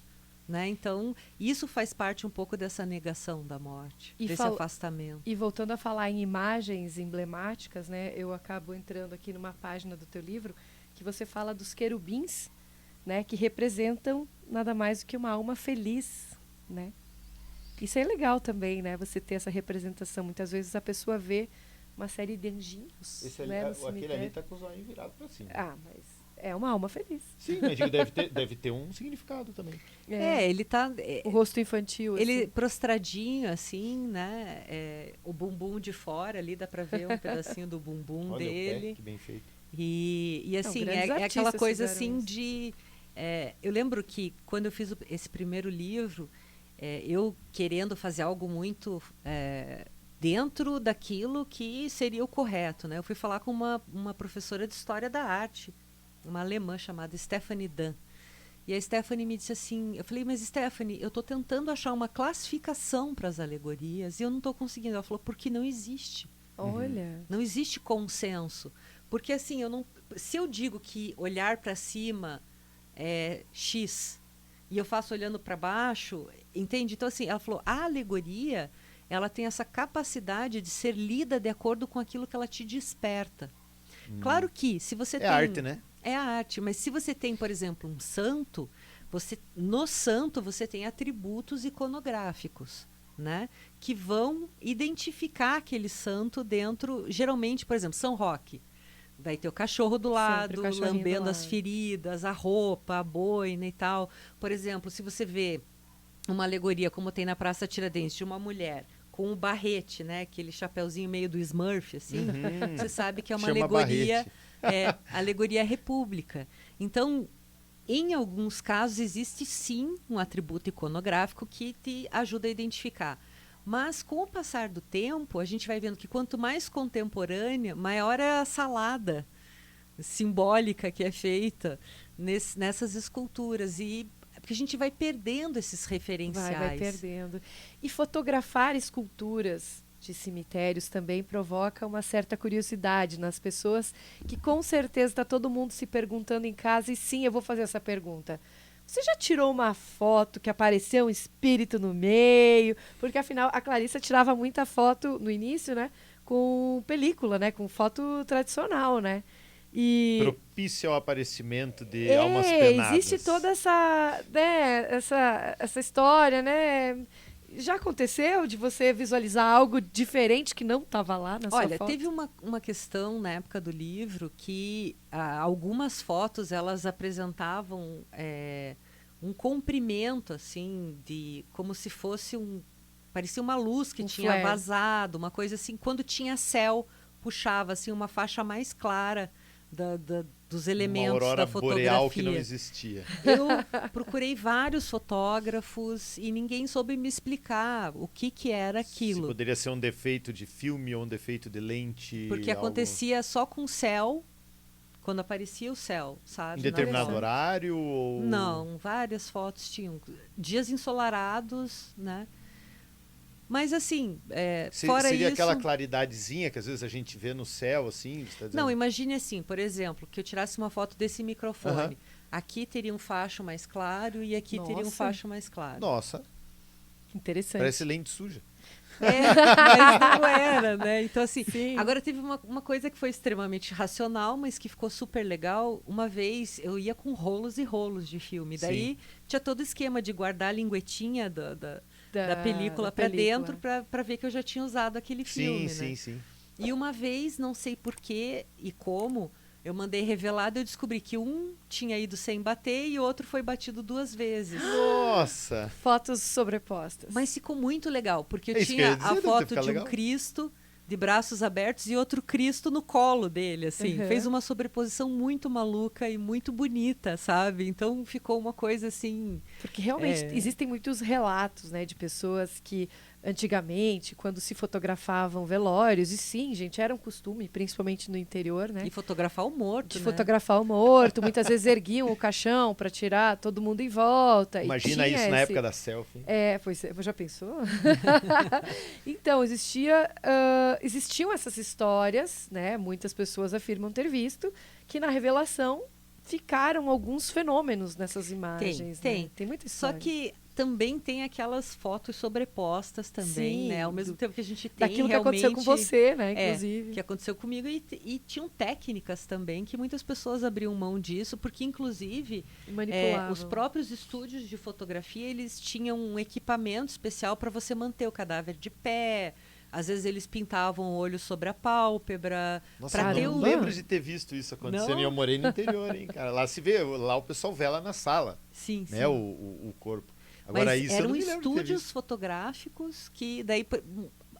Né? Então, isso faz parte um pouco dessa negação da morte, desse afastamento. E voltando a falar em imagens emblemáticas, né, eu acabo entrando aqui numa página do teu livro que você fala dos querubins, né, que representam nada mais do que uma alma feliz, né? Isso é legal também, né? Você ter essa representação. Muitas vezes a pessoa vê uma série de anjinhos, né, no cemitério. Aquele ali tá com os olhos virados para cima. Mas é uma alma feliz. Sim, mas deve ter um significado também. Ele tá... o rosto infantil, ele assim. prostradinho, assim, né? O bumbum de fora ali, dá pra ver um pedacinho do bumbum Olha dele. o pé, que bem feito. E assim, grandes aquela artistas coisa fizeram assim isso. de... eu lembro que quando eu fiz esse primeiro livro, eu querendo fazer algo muito... dentro daquilo que seria o correto, né? Eu fui falar com uma professora de História da Arte, uma alemã chamada Stephanie Dan. E a Stephanie me disse assim, eu falei, mas Stephanie, eu estou tentando achar uma classificação para as alegorias e eu não estou conseguindo. Ela falou, porque não existe. Olha. Não existe consenso. Porque assim, se eu digo que olhar para cima é X e eu faço olhando para baixo, entende? Então assim, ela falou, a alegoria, ela tem essa capacidade de ser lida de acordo com aquilo que ela te desperta. Claro que, se você tem... É arte, né? É a arte, mas se você tem, por exemplo, um santo, no santo você tem atributos iconográficos, né? Que vão identificar aquele santo dentro, geralmente, por exemplo, São Roque. Vai ter o cachorro do lado, lambendo as feridas, a roupa, a boina e tal. Por exemplo, se você vê uma alegoria, como tem na Praça Tiradentes, de uma mulher com o barrete, né? Aquele chapeuzinho meio do Smurf, assim. Você sabe que é uma alegoria, alegoria república. Então, em alguns casos, existe sim um atributo iconográfico que te ajuda a identificar. Mas, com o passar do tempo, a gente vai vendo que quanto mais contemporânea, maior é a salada simbólica que é feita nessas esculturas. E porque a gente vai perdendo esses referenciais. Vai perdendo. E fotografar esculturas de cemitérios também provoca uma certa curiosidade nas pessoas, que com certeza está todo mundo se perguntando em casa, e sim, eu vou fazer essa pergunta. Você já tirou uma foto que apareceu um espírito no meio? Porque, afinal, a Clarissa tirava muita foto no início, né? com película, né? Com foto tradicional, né? E propício ao aparecimento de almas penadas. existe toda essa, né, essa história, né? Já aconteceu de você visualizar algo diferente que não estava lá na sua Olha, foto? teve uma questão na época do livro que algumas fotos elas apresentavam um comprimento assim como se fosse parecia uma luz que tinha flare. vazado, uma coisa assim. Quando tinha céu, puxava assim uma faixa mais clara dos elementos uma aurora da fotografia. boreal que não existia. Eu procurei vários fotógrafos e ninguém soube me explicar o que era aquilo. Se poderia ser um defeito de filme ou um defeito de lente. Porque algo... acontecia só com o céu, quando aparecia o céu, sabe? Em determinado Na foto. horário? Ou... Não, várias fotos tinham. Dias ensolarados, né? Mas assim, fora seria isso... aquela claridadezinha que às vezes a gente vê no céu, assim? Você tá dizendo? Não, imagine assim, por exemplo, que eu tirasse uma foto desse microfone. Aqui teria um facho mais claro e aqui teria um facho mais claro. Nossa, Interessante. parece lente suja. Mas não era, né? Então, assim, Sim. agora teve uma coisa que foi extremamente racional, mas que ficou super legal. Uma vez eu ia com rolos e rolos de filme. Daí tinha todo o esquema de guardar a linguetinha da película para dentro para ver que eu já tinha usado aquele filme, né? Sim. E uma vez, não sei porquê e como, eu mandei revelado e eu descobri que um tinha ido sem bater e o outro foi batido 2 vezes. Nossa! Fotos sobrepostas. Mas ficou muito legal, porque eu É isso que tinha eu ia dizer, a deve foto ficar de legal. um Cristo de braços abertos e outro Cristo no colo dele, assim. Uhum. Fez uma sobreposição muito maluca e muito bonita, sabe? Então ficou uma coisa assim... Porque realmente existem muitos relatos, né, de pessoas que antigamente, quando se fotografavam velórios, e sim, gente, era um costume, principalmente no interior, né? E fotografar o morto, De né? fotografar o morto, muitas vezes erguiam o caixão para tirar todo mundo em volta. Imagina e tinha isso na época da selfie. Pois é, já pensou? Então, existiam essas histórias, né? Muitas pessoas afirmam ter visto, que na revelação ficaram alguns fenômenos nessas imagens. Tem. Tem muita Só história. que também tem aquelas fotos sobrepostas também, Sim, né? Ao mesmo tempo que a gente tem daquilo que realmente... aconteceu com você, né? Inclusive. que aconteceu comigo e tinham técnicas também que muitas pessoas abriam mão disso, porque inclusive Manipulavam. os próprios estúdios de fotografia, eles tinham um equipamento especial para você manter o cadáver de pé. Às vezes eles pintavam o olho sobre a pálpebra. Nossa, pra eu ter não o... lembro de ter visto isso acontecendo. Não? E eu morei no interior, hein, cara. Lá se vê, lá o pessoal vela na sala, Sim, né, sim. o corpo. Agora Mas isso eu eram não me lembro de ter estúdios visto. fotográficos que daí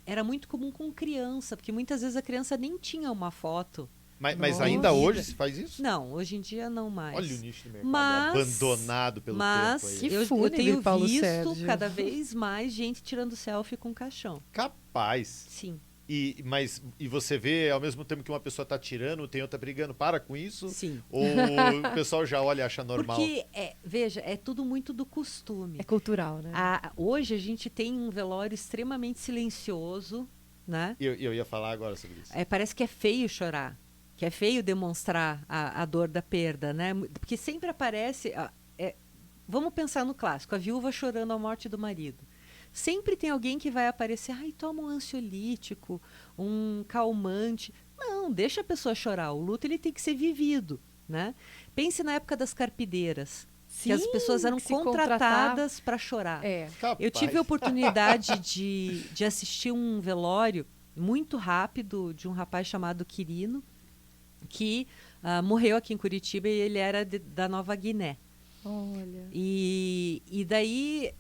era muito comum com criança, porque muitas vezes a criança nem tinha uma foto. Mas Nossa. ainda hoje se faz isso? Não, hoje em dia não mais. Olha o nicho de mercado Mas- abandonado pelo Mas tempo aí. Que eu fúnebre, tenho Paulo visto Sérgio. cada vez mais gente tirando selfie com caixão. Capaz. Sim, E você vê, ao mesmo tempo que uma pessoa tá tirando, tem outra brigando, para com isso? sim. Ou o pessoal já olha e acha normal? Porque, veja, é tudo muito do costume. É cultural, né? Hoje a gente tem um velório extremamente silencioso, né? Eu ia falar agora sobre isso. Parece que é feio chorar, que é feio demonstrar a dor da perda, né? Porque sempre aparece... vamos pensar no clássico, a viúva chorando a morte do marido. Sempre tem alguém que vai aparecer, toma um ansiolítico, um calmante. Não, deixa a pessoa chorar. O luto ele tem que ser vivido, né? Pense na época das carpideiras, que as pessoas eram que se contratadas para chorar. Capaz. Eu tive a oportunidade de assistir um velório muito rápido de um rapaz chamado Quirino, que morreu aqui em Curitiba e ele era da Nova Guiné. Olha. E daí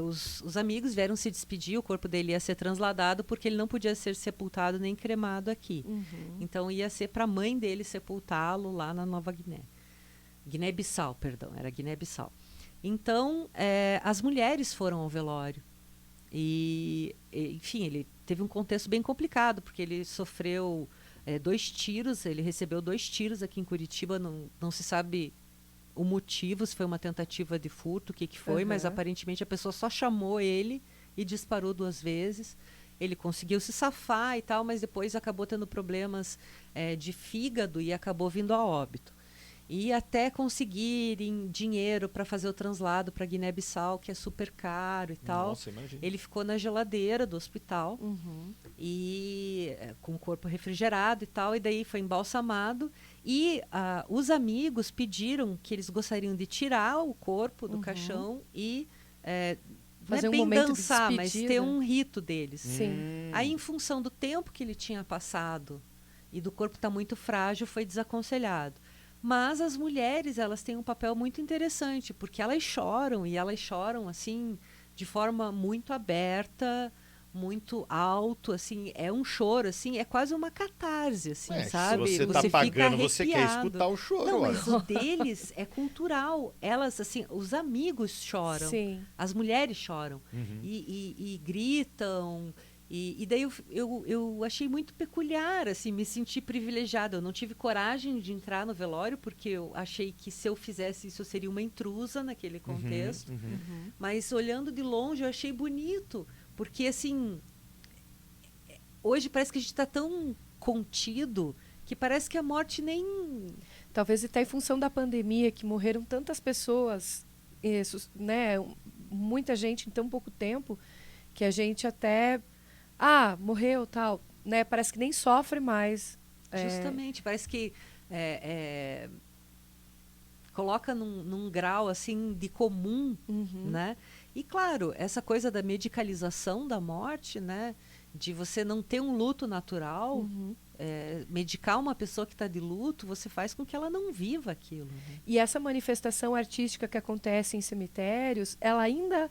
os amigos vieram se despedir, o corpo dele ia ser transladado porque ele não podia ser sepultado nem cremado aqui. Uhum. Então ia ser para a mãe dele sepultá-lo lá na Nova Guiné. Guiné-Bissau, perdão, era Guiné-Bissau. Então as mulheres foram ao velório. Enfim, ele teve um contexto bem complicado, porque ele sofreu 2 tiros, ele recebeu 2 tiros aqui em Curitiba, não se sabe o motivo, se foi uma tentativa de furto, o que foi, mas aparentemente a pessoa só chamou ele e disparou 2 vezes. Ele conseguiu se safar e tal, mas depois acabou tendo problemas de fígado e acabou vindo a óbito. e até conseguirem dinheiro para fazer o translado para Guiné-Bissau, que é super caro e tal. Nossa, imagina. Ele ficou na geladeira do hospital e com o corpo refrigerado e tal, e daí foi embalsamado. E os amigos pediram que eles gostariam de tirar o corpo do caixão e fazer não um é bem momento de dançar, mas despedida. ter um rito deles. Sim. Aí, em função do tempo que ele tinha passado e do corpo estar muito frágil, foi desaconselhado. Mas as mulheres, elas têm um papel muito interessante, porque elas choram, e elas choram, assim, de forma muito aberta, muito alto, assim, é um choro, assim, é quase uma catarse, assim, sabe? Se você tá fica pagando, você quer arrepiado. escutar o choro. Não, olha. mas o deles é cultural. Elas, assim, os amigos choram. Sim. As mulheres choram. E gritam. E daí eu achei muito peculiar, assim, me senti privilegiada. Eu não tive coragem de entrar no velório, porque eu achei que se eu fizesse isso, eu seria uma intrusa naquele contexto. Mas olhando de longe, eu achei bonito. Porque, assim, hoje parece que a gente está tão contido que parece que a morte nem... Talvez até em função da pandemia, que morreram tantas pessoas, né, muita gente em tão pouco tempo, que a gente até... morreu, tal, né? Parece que nem sofre mais. Justamente, parece que coloca num grau, assim, de comum, né? E, claro, essa coisa da medicalização da morte, né? De você não ter um luto natural, medicar uma pessoa que está de luto, você faz com que ela não viva aquilo. Né? E essa manifestação artística que acontece em cemitérios, ela ainda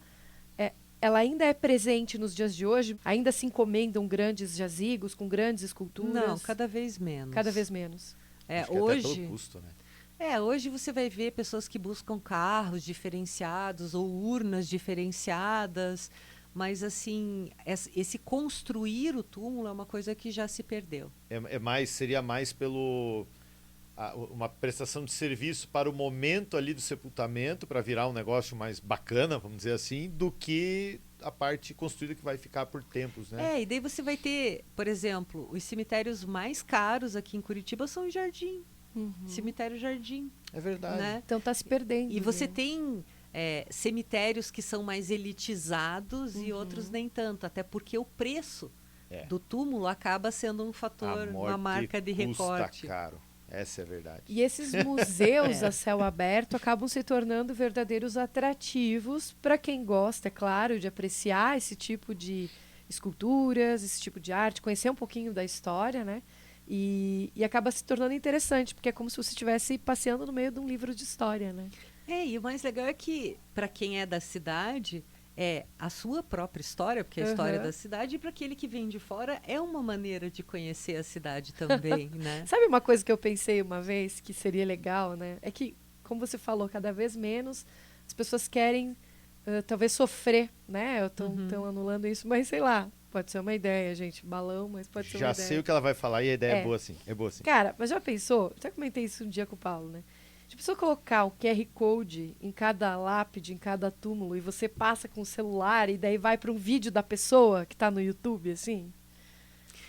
é presente nos dias de hoje? Ainda se encomendam grandes jazigos com grandes esculturas? Não, cada vez menos. Cada vez menos. Acho que Hoje, até pelo custo, né? hoje você vai ver pessoas que buscam carros diferenciados ou urnas diferenciadas, mas assim, esse construir o túmulo é uma coisa que já se perdeu. Seria mais pelo uma prestação de serviço para o momento ali do sepultamento, para virar um negócio mais bacana, vamos dizer assim, do que a parte construída que vai ficar por tempos, né? E daí você vai ter, por exemplo, os cemitérios mais caros aqui em Curitiba são o Jardim. Cemitério Jardim. É verdade. Né? Então está se perdendo. E você tem cemitérios que são mais elitizados e outros nem tanto, até porque o preço do túmulo acaba sendo um fator, uma marca de recorte. Custa caro. Essa é a verdade. E esses museus a céu aberto acabam se tornando verdadeiros atrativos para quem gosta, é claro, de apreciar esse tipo de esculturas, esse tipo de arte, conhecer um pouquinho da história, né? E acaba se tornando interessante, porque é como se você estivesse passeando no meio de um livro de história, né? E o mais legal é que, para quem é da cidade, é a sua própria história, porque é a história da cidade, e para aquele que vem de fora, é uma maneira de conhecer a cidade também, né? Sabe uma coisa que eu pensei uma vez que seria legal, né? É que, como você falou, cada vez menos as pessoas querem talvez sofrer, né? Estão anulando isso, mas sei lá. Pode ser uma ideia, gente. Balão, mas pode ser uma ideia. Já sei o que ela vai falar e a ideia é boa sim. É boa sim. Cara, mas já pensou? Já comentei isso um dia com o Paulo, né? Já pensou colocar o QR Code em cada lápide, em cada túmulo, e você passa com o celular e daí vai para um vídeo da pessoa que tá no YouTube, assim?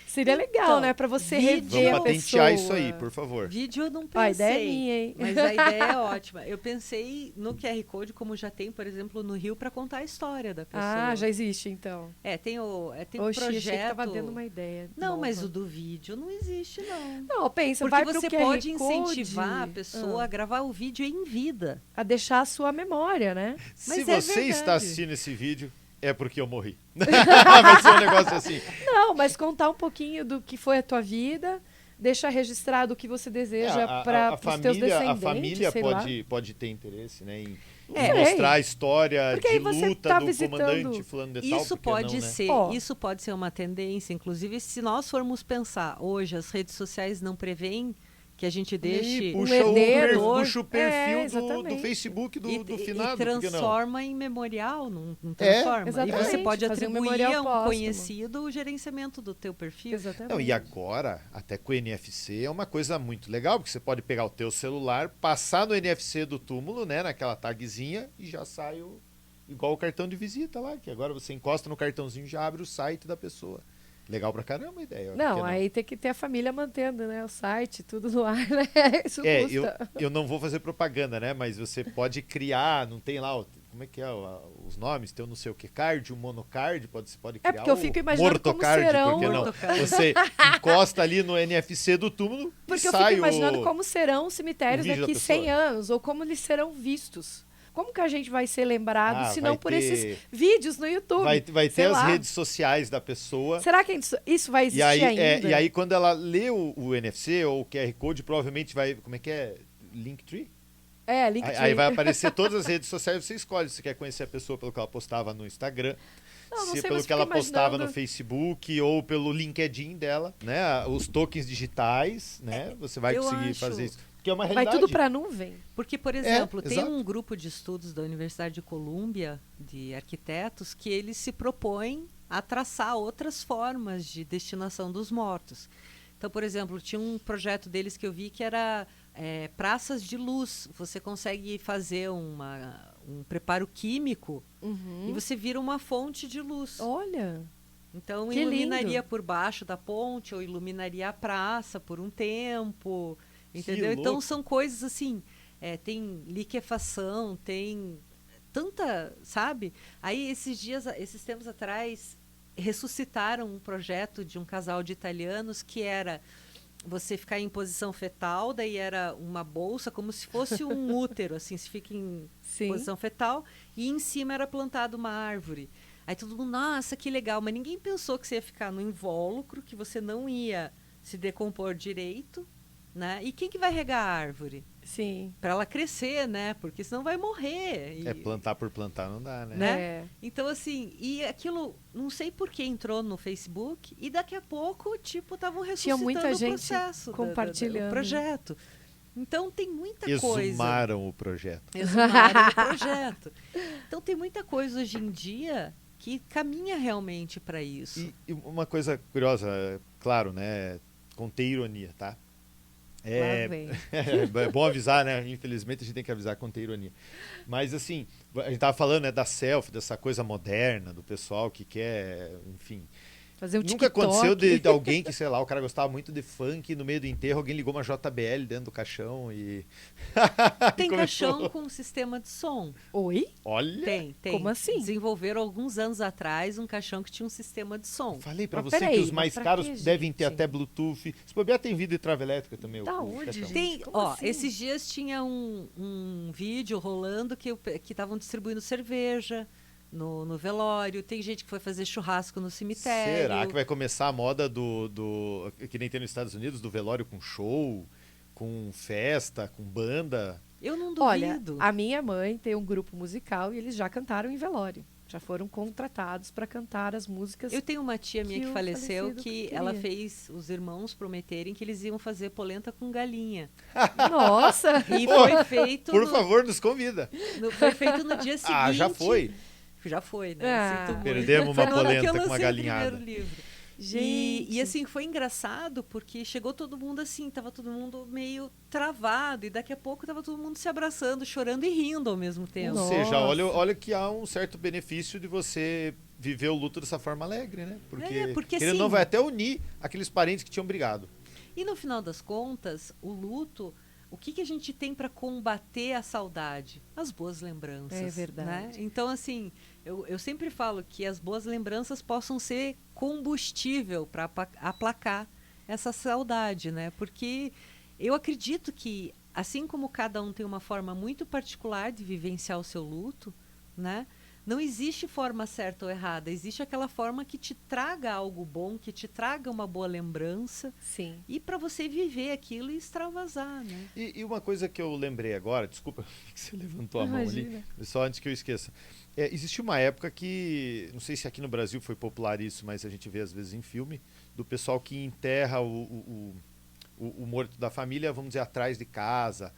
Seria legal, né? Pra você rever Vamos a patentear pessoa. isso aí, por favor. Vídeo eu não pensei. A ideia é minha, hein? Mas a ideia é ótima. Eu pensei no QR Code, como já tem, por exemplo, no Rio, para contar a história da pessoa. Já existe, então. Tem um Oxi, projeto... achei que tava dando uma ideia. Não, nova. mas o do vídeo não existe, não. Não, pensa, Porque vai pro você QR pode Code, incentivar a pessoa a gravar o vídeo em vida. a deixar a sua memória, né? Se Mas é você está verdade. assistindo esse vídeo, é porque eu morri. Vai ser um negócio assim. Não, mas contar um pouquinho do que foi a tua vida, deixar registrado o que você deseja para os teus descendentes, a família sei lá. pode ter interesse, né, em É. mostrar a história Porque de aí você luta tá do visitando- comandante fulano de tal, Isso porque pode não, né? ser, Ó. isso pode ser uma tendência. Inclusive, se nós formos pensar, hoje as redes sociais não prevêem que a gente deixe E um puxa, herdeiro. puxa o perfil do exatamente. Facebook do e finado, por que não? transforma em memorial, não transforma. E exatamente, você pode fazer um atribuir memorial a um póstumo. conhecido o gerenciamento do teu perfil. Exatamente. Não, e agora, até com o NFC, é uma coisa muito legal, porque você pode pegar o teu celular, passar no NFC do túmulo, né, naquela tagzinha, e já sai igual o cartão de visita lá, que agora você encosta no cartãozinho e já abre o site da pessoa. Legal pra caramba a ideia. Não, aí tem que ter a família mantendo, né? O site, tudo no ar, né? Isso custa. Eu não vou fazer propaganda, né? Mas você pode criar, não tem lá, como é que é os nomes? Tem o não sei o que, card, o monocard, você pode criar porque eu fico imaginando como mortocard, serão... porque não? Você encosta ali no NFC do túmulo Porque e eu sai fico imaginando como serão os cemitérios o vídeo daqui da 100 pessoa. anos, ou como eles serão vistos. Como que a gente vai ser lembrado, se não vai por ter- esses vídeos no YouTube? Vai Sei ter as lá. redes sociais da pessoa. Será que isso vai existir ainda? E aí, quando ela lê o NFC ou o QR Code, provavelmente vai. Como é que é? Linktree? Linktree. Aí vai aparecer todas as redes sociais, você escolhe se quer conhecer a pessoa pelo que ela postava no Instagram, Não sei, pelo mas que ela fico postava no imaginando- Facebook ou pelo LinkedIn dela, né? Os tokens digitais, né? Você vai eu conseguir acho- fazer isso. Porque é uma Vai realidade. tudo pra nuvem. Porque, por exemplo, tem exato. um grupo de estudos da Universidade de Colômbia, de arquitetos, que eles se propõem a traçar outras formas de destinação dos mortos. Então, por exemplo, tinha um projeto deles que eu vi que era praças de luz. Você consegue fazer um preparo químico e você vira uma fonte de luz. Olha, Então, que iluminaria lindo. por baixo da ponte ou iluminaria a praça por um tempo. Entendeu? Que Então louco. são coisas assim, tem liquefação, tem tanta, sabe? Aí esses tempos atrás, ressuscitaram um projeto de um casal de italianos que era você ficar em posição fetal, daí era uma bolsa como se fosse um útero, assim, se fica em sim. posição fetal, e em cima era plantada uma árvore. Aí todo mundo, nossa, que legal, mas ninguém pensou que você ia ficar no invólucro, que você não ia se decompor direito, né? E quem que vai regar a árvore? Sim. Para ela crescer, né? Porque senão vai morrer. E, Plantar por plantar não dá, né? né? É. Então, assim, e aquilo, não sei por que entrou no Facebook, e daqui a pouco, tipo, estavam ressuscitando muita o gente processo, compartilhando. o projeto. Então, tem muita coisa. Exumaram o projeto. Exumaram o projeto. Então, tem muita coisa hoje em dia que caminha realmente para isso. E uma coisa curiosa, claro, né? Contém ironia, tá? Lá vem. É bom avisar, né? Infelizmente a gente tem que avisar com ter ironia. Mas assim, a gente tava falando, né, da selfie, dessa coisa moderna, do pessoal que quer, enfim. Fazer um Nunca TikTok. aconteceu de alguém que, sei lá, o cara gostava muito de funk e no meio do enterro alguém ligou uma JBL dentro do caixão e. Tem começou. caixão com sistema de som. Oi? Olha! Tem. Como assim? Desenvolveram alguns anos atrás um caixão que tinha um sistema de som. Falei pra Mas você peraí, que os mas mais pra caros quê, devem ter gente? até Bluetooth. Se bobear, tem vídeo de trava elétrica também. Da o onde, caixão. gente? Tem, Como ó, assim? esses dias tinha um vídeo rolando que estavam distribuindo cerveja no velório. Tem gente que foi fazer churrasco no cemitério. Será que vai começar a moda que nem tem nos Estados Unidos, do velório com show, com festa, com banda? Eu não Olha, duvido. a minha mãe tem um grupo musical e eles já cantaram em velório. Já foram contratados para cantar as músicas. Eu tenho uma tia minha que que o faleceu falecido que queria. ela fez os irmãos prometerem que eles iam fazer polenta com galinha. Nossa! E foi feito Por favor, nos convida. foi feito no dia seguinte. Ah, já foi. Já foi, né? Ah. Sinto muito. Perdemos uma Foi no ano que polenta eu com uma lancei o galinhada. primeiro livro. Gente. E assim, foi engraçado porque chegou todo mundo assim, tava todo mundo meio travado e daqui a pouco tava todo mundo se abraçando, chorando e rindo ao mesmo tempo. Ou seja, Nossa. olha que há um certo benefício de você viver o luto dessa forma alegre, né? Porque querendo ou não, assim- vai até unir aqueles parentes que tinham brigado. E no final das contas, o luto, o que a gente tem para combater a saudade? As boas lembranças. É verdade. Né? Então, assim, eu sempre falo que as boas lembranças possam ser combustível para aplacar essa saudade, né? Porque eu acredito que, assim como cada um tem uma forma muito particular de vivenciar o seu luto, né? Não existe forma certa ou errada, existe aquela forma que te traga algo bom, que te traga uma boa lembrança Sim. e para você viver aquilo e extravasar, né? E uma coisa que eu lembrei agora, desculpa que você levantou a mão ali, Imagina. só antes que eu esqueça. Existiu uma época que, não sei se aqui no Brasil foi popular isso, mas a gente vê às vezes em filme, do pessoal que enterra o morto da família, vamos dizer, atrás de casa.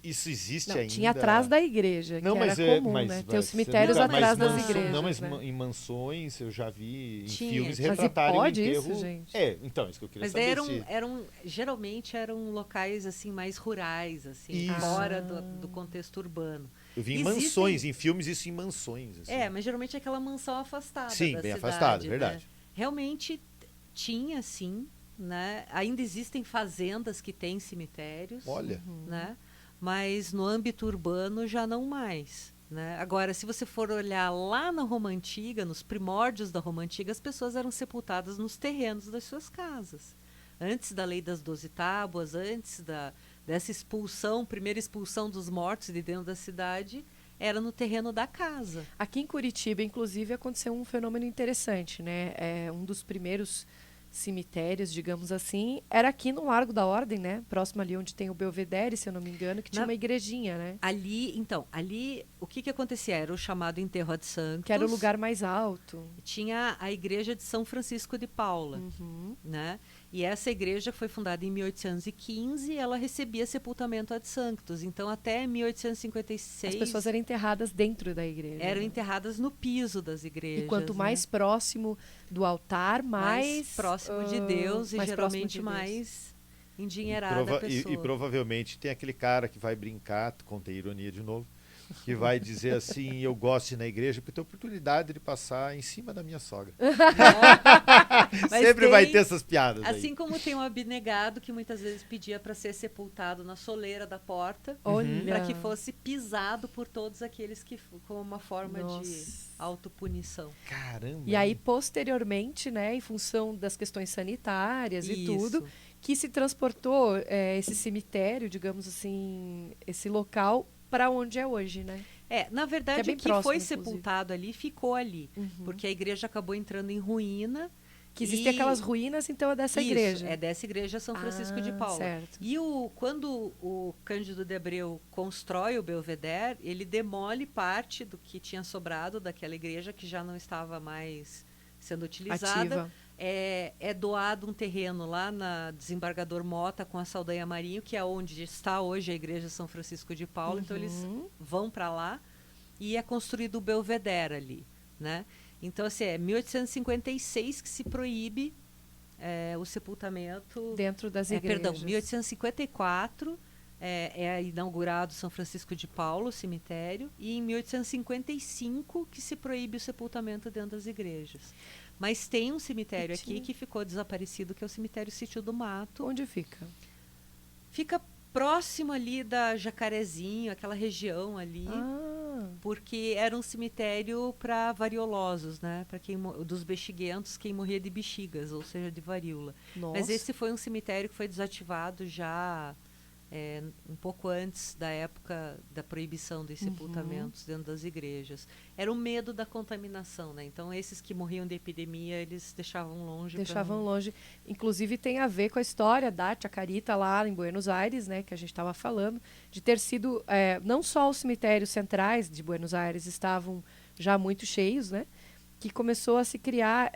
Isso existe Não, ainda? tinha atrás da igreja, que era comum, né? Ter os cemitérios mas atrás das mansão- igrejas. Não, mas né? em mansões eu já vi em Tinha. filmes Mas retratarem pode o enterro. isso, gente? Então, isso que eu queria Mas saber. daí geralmente eram locais assim mais rurais, assim, Isso. fora do contexto urbano. Eu vi em Existem- mansões, em filmes isso em mansões. assim. Mas geralmente é aquela mansão afastada Sim, da bem cidade, afastado, né? verdade. Realmente tinha, sim, né? Ainda existem fazendas que têm cemitérios. Olha. Né? Mas no âmbito urbano já não mais. Né? Agora, se você for olhar lá na Roma Antiga, nos primórdios da Roma Antiga, as pessoas eram sepultadas nos terrenos das suas casas. Antes da lei das 12 tábuas, antes dessa expulsão, primeira expulsão dos mortos de dentro da cidade, era no terreno da casa. Aqui em Curitiba, inclusive, aconteceu um fenômeno interessante, né? Um dos primeiros cemitérios, digamos assim, era aqui no Largo da Ordem, né? Próximo ali onde tem o Belvedere, se eu não me engano, que tinha uma igrejinha, né? Ali, o que acontecia? Era o chamado Enterro de Santos. Que era o lugar mais alto. Tinha a igreja de São Francisco de Paula, né? E essa igreja foi fundada em 1815 e ela recebia sepultamento ad sanctus. Então, até 1856... As pessoas eram enterradas dentro da igreja. Eram enterradas no piso das igrejas. E quanto mais próximo do altar, mais próximo de Deus e geralmente de mais endinheirada a pessoa. E provavelmente tem aquele cara que vai brincar, contei ironia de novo, que vai dizer assim, eu gosto de ir na igreja porque tem oportunidade de passar em cima da minha sogra. Sempre vai ter essas piadas assim aí. como tem um abnegado que muitas vezes pedia para ser sepultado na soleira da porta, Olha. para que fosse pisado por todos aqueles que, como uma forma de autopunição. Caramba! E aí, posteriormente, né, em função das questões sanitárias e tudo, que se transportou esse cemitério, digamos assim, esse local, para onde é hoje, né? Na verdade, que é bem o que próximo, foi inclusive. sepultado ali, ficou ali. Porque a igreja acabou entrando em ruína. Que existem aquelas ruínas, então, é dessa igreja. É dessa igreja São Francisco de Paula. Certo. E quando o Cândido de Abreu constrói o Belvedere, ele demole parte do que tinha sobrado daquela igreja, que já não estava mais sendo utilizada. Ativa. É doado um terreno lá na Desembargador Mota com a Saldanha Marinho, que é onde está hoje a igreja São Francisco de Paula. Então eles vão para lá e é construído o Belvedere ali, né? Então, assim, é 1856 que se proíbe o sepultamento... Dentro das igrejas. Perdão, 1854 é inaugurado São Francisco de Paula, o cemitério, e em 1855 que se proíbe o sepultamento dentro das igrejas. Mas tem um cemitério aqui que ficou desaparecido, que é o cemitério Sítio do Mato. Onde fica? Fica próximo ali da Jacarezinho, aquela região ali, porque era um cemitério para variolosos, né? Para dos bexiguentos, quem morria de bexigas, ou seja, de varíola. Nossa. Mas esse foi um cemitério que foi desativado já um pouco antes da época da proibição dos sepultamentos dentro das igrejas. Era o medo da contaminação, né? Então, esses que morriam de epidemia, eles deixavam longe. Longe. Inclusive, tem a ver com a história da Chacarita lá em Buenos Aires, né? Que a gente estava falando, de ter sido... não só os cemitérios centrais de Buenos Aires estavam já muito cheios, né? Que começou a se criar...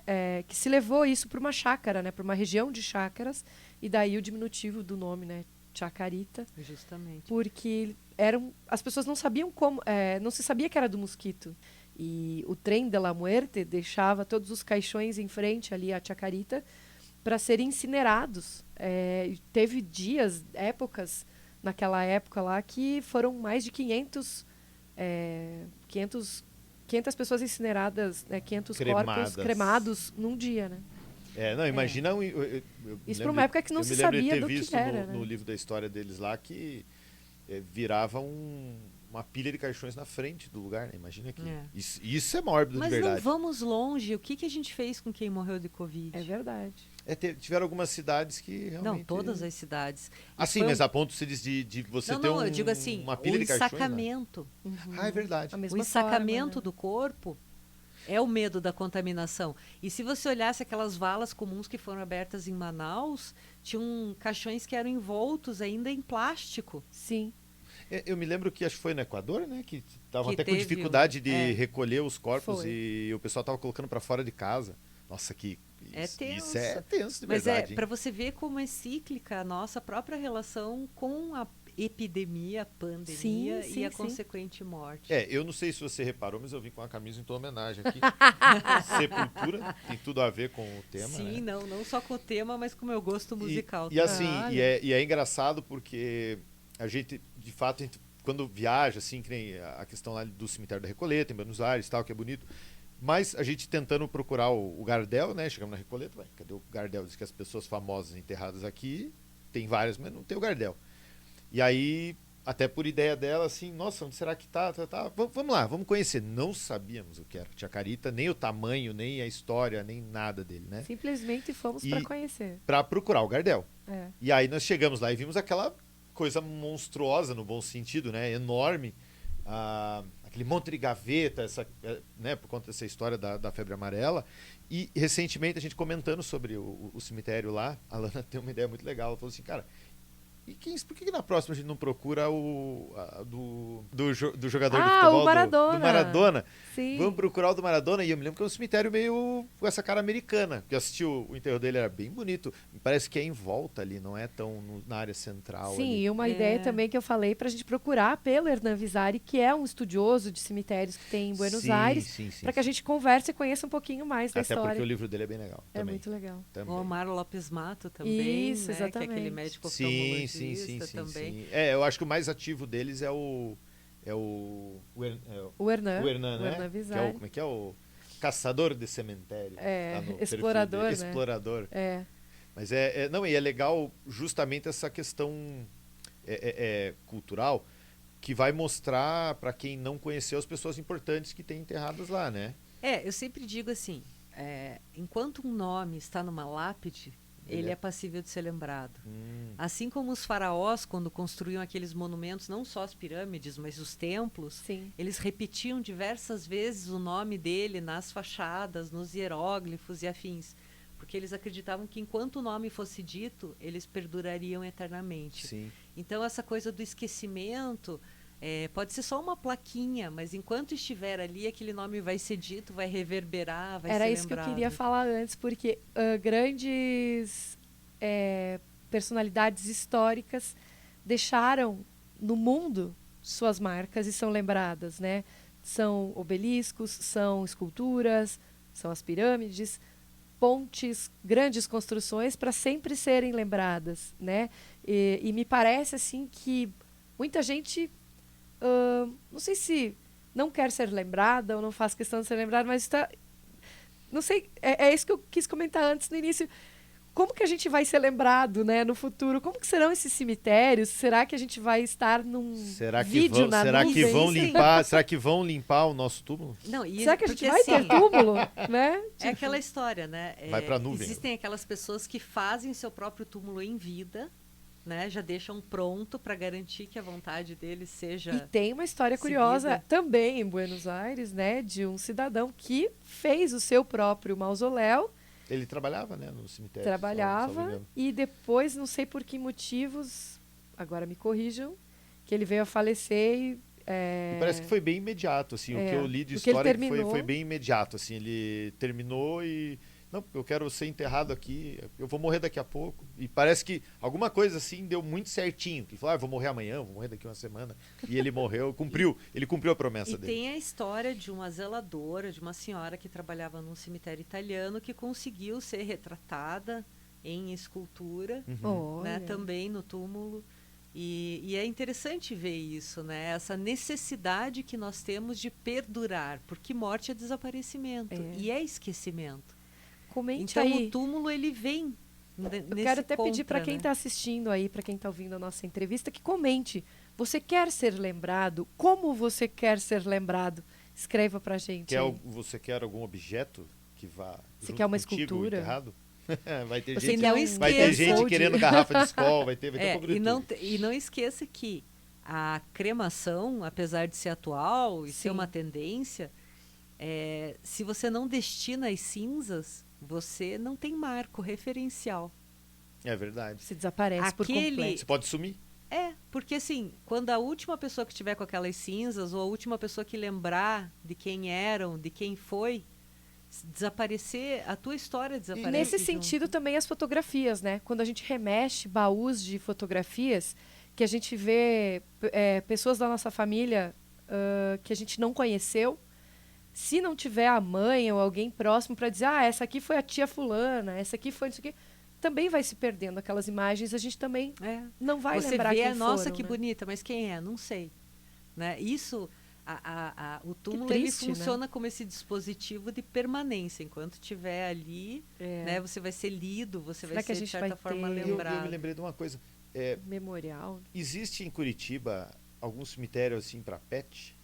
que se levou isso para uma chácara, né? Para uma região de chácaras. E daí o diminutivo do nome, né? Chacarita. Justamente. Porque as pessoas não sabiam como... não se sabia que era do mosquito. E o trem de la muerte deixava todos os caixões em frente ali à Chacarita para serem incinerados. Teve épocas, naquela época lá, que foram mais de 500 pessoas incineradas, né, 500 corpos cremados num dia, né? Imagina... Isso para uma época que não se sabia do que era, no livro da história deles lá que virava uma pilha de caixões na frente do lugar, né? Imagina que... Isso é mórbido de verdade. Mas não vamos longe. O que a gente fez com quem morreu de Covid? É verdade. Tiveram algumas cidades que realmente... Não, todas as cidades. Assim, mas a ponto se diz de você ter eu digo assim, uma pilha de caixões? O ensacamento. É verdade. O ensacamento do corpo é o medo da contaminação. E se você olhasse aquelas valas comuns que foram abertas em Manaus, tinham caixões que eram envoltos ainda em plástico. Sim. Eu me lembro que acho que foi no Equador, né? Que estavam até com dificuldade de recolher os corpos e o pessoal estava colocando para fora de casa. Nossa, isso é tenso de verdade. Mas para você ver como é cíclica a nossa própria relação com a epidemia, a pandemia e a consequente morte. Eu não sei se você reparou, mas eu vim com uma camisa em tua homenagem aqui. Sepultura, tem tudo a ver com o tema. Sim, né? não só com o tema, mas com o meu gosto musical. E assim, é engraçado porque a gente, de fato, quando viaja, assim, que nem a questão lá do cemitério da Recoleta, em Buenos Aires, tal, que é bonito, Mas a gente tentando procurar o Gardel, né? Chegamos na Recoleta, cadê o Gardel? Diz que as pessoas famosas enterradas aqui, tem várias, mas não tem o Gardel. E aí, até por ideia dela, assim, nossa, onde será que tá? Vamos lá, vamos conhecer. Não sabíamos o que era Tia Carita, nem o tamanho, nem a história, nem nada dele, né? Simplesmente fomos para conhecer. Para procurar o Gardel. É. E aí nós chegamos lá e vimos aquela coisa monstruosa, no bom sentido, né? Enorme. Aquele monte de gaveta, né? Por conta dessa história da febre amarela. E recentemente a gente comentando sobre o cemitério lá, a Lana tem uma ideia muito legal. Ela falou assim, cara, por que na próxima a gente não procura do jogador de futebol? O Maradona. Do Maradona. Sim. Vamos procurar o do Maradona. E eu me lembro que é um cemitério meio com essa cara americana. Porque eu assisti o enterro dele, era bem bonito. Me parece que é em volta ali, não é tão na área central. Sim, ali. e uma ideia também que eu falei pra gente procurar pelo Hernan Visari, que é um estudioso de cemitérios que tem em Buenos Aires, para que a gente converse e conheça um pouquinho mais da história. Até porque o livro dele é bem legal. É muito legal. O Omar Lopes Mato também, Isso, né? exatamente. Que é aquele médico oftalmologista sim, também. Sim. Eu acho que o mais ativo deles é o Hernan. O Hernan, né? O Hernan Visari. Como é que é o caçador de cemitério? Explorador, né? Explorador. É. Mas não, e é legal justamente essa questão cultural que vai mostrar para quem não conheceu as pessoas importantes que tem enterradas lá, né? Eu sempre digo assim, enquanto um nome está numa lápide, ele é passível de ser lembrado. Assim como os faraós, quando construíam aqueles monumentos, não só as pirâmides, mas os templos, Sim. eles repetiam diversas vezes o nome dele nas fachadas, nos hieróglifos e afins. Porque eles acreditavam que enquanto o nome fosse dito, eles perdurariam eternamente. Sim. Então, essa coisa do esquecimento pode ser só uma plaquinha, mas enquanto estiver ali, aquele nome vai ser dito, vai reverberar, vai ser lembrado. Era isso que eu queria falar antes, porque grandes personalidades históricas deixaram no mundo suas marcas e são lembradas, né? São obeliscos, são esculturas, são as pirâmides, pontes, grandes construções para sempre serem lembradas, né? E me parece assim que muita gente não sei se não quer ser lembrada ou não faz questão de ser lembrada, mas está, não sei, é isso que eu quis comentar antes no início. Como que a gente vai ser lembrado, né, no futuro? Como que serão esses cemitérios? Será que a gente vai estar num vídeo na nuvem? Será que vão limpar o nosso túmulo? Não, será que a gente vai ter túmulo? Né? É aquela história, né? Vai pra nuvem. Existem aquelas pessoas que fazem seu próprio túmulo em vida, né? Já deixam pronto para garantir que a vontade deles seja E tem uma história curiosa também em Buenos Aires, né, de um cidadão que fez o seu próprio mausoléu. Ele trabalhava, né, no cemitério. Trabalhava e depois, não sei por que motivos, agora me corrijam, que ele veio a falecer e parece que foi bem imediato, assim, o que eu li de história foi bem imediato, assim, ele terminou e não, eu quero ser enterrado aqui, eu vou morrer daqui a pouco. E parece que alguma coisa assim deu muito certinho. Ele falou, eu vou morrer amanhã, vou morrer daqui uma semana. E ele morreu, ele cumpriu a promessa dele. E tem a história de uma zeladora, de uma senhora que trabalhava num cemitério italiano que conseguiu ser retratada em escultura, né, também no túmulo. E é interessante ver isso, né? Essa necessidade que nós temos de perdurar, porque morte é desaparecimento e é esquecimento. Comente então aí. O túmulo ele vem Eu quero até pedir para quem está assistindo aí, para quem está ouvindo a nossa entrevista, que comente. Você quer ser lembrado? Como você quer ser lembrado? Escreva para a gente. Você quer algum objeto que vá Você quer uma escultura? Enterrado? Vai ter vai ter gente querendo garrafa de Skol, vai ter um pouco de tudo. E não esqueça que a cremação, apesar de ser atual e ser uma tendência, se você não destina as cinzas, você não tem marco referencial. É verdade. Se desaparece por completo. Você pode sumir. Porque assim, quando a última pessoa que estiver com aquelas cinzas, ou a última pessoa que lembrar de quem eram, de quem foi, desaparecer, a tua história desaparece. E nesse sentido também as fotografias, né? Quando a gente remexe baús de fotografias, que a gente vê pessoas da nossa família que a gente não conheceu, se não tiver a mãe ou alguém próximo para dizer, essa aqui foi a tia fulana, essa aqui foi isso aqui, também vai se perdendo aquelas imagens, a gente também não vai lembrar quem foram. Nossa, que bonita, mas quem é? Não sei. Né? Isso, O túmulo triste, ele funciona como esse dispositivo de permanência. Enquanto estiver ali, né, você vai ser lido, você Será vai que a ser, de gente certa vai forma, ter- Eu lembrado. me lembrei de uma coisa. Memorial. Existe em Curitiba algum cemitério assim para pet?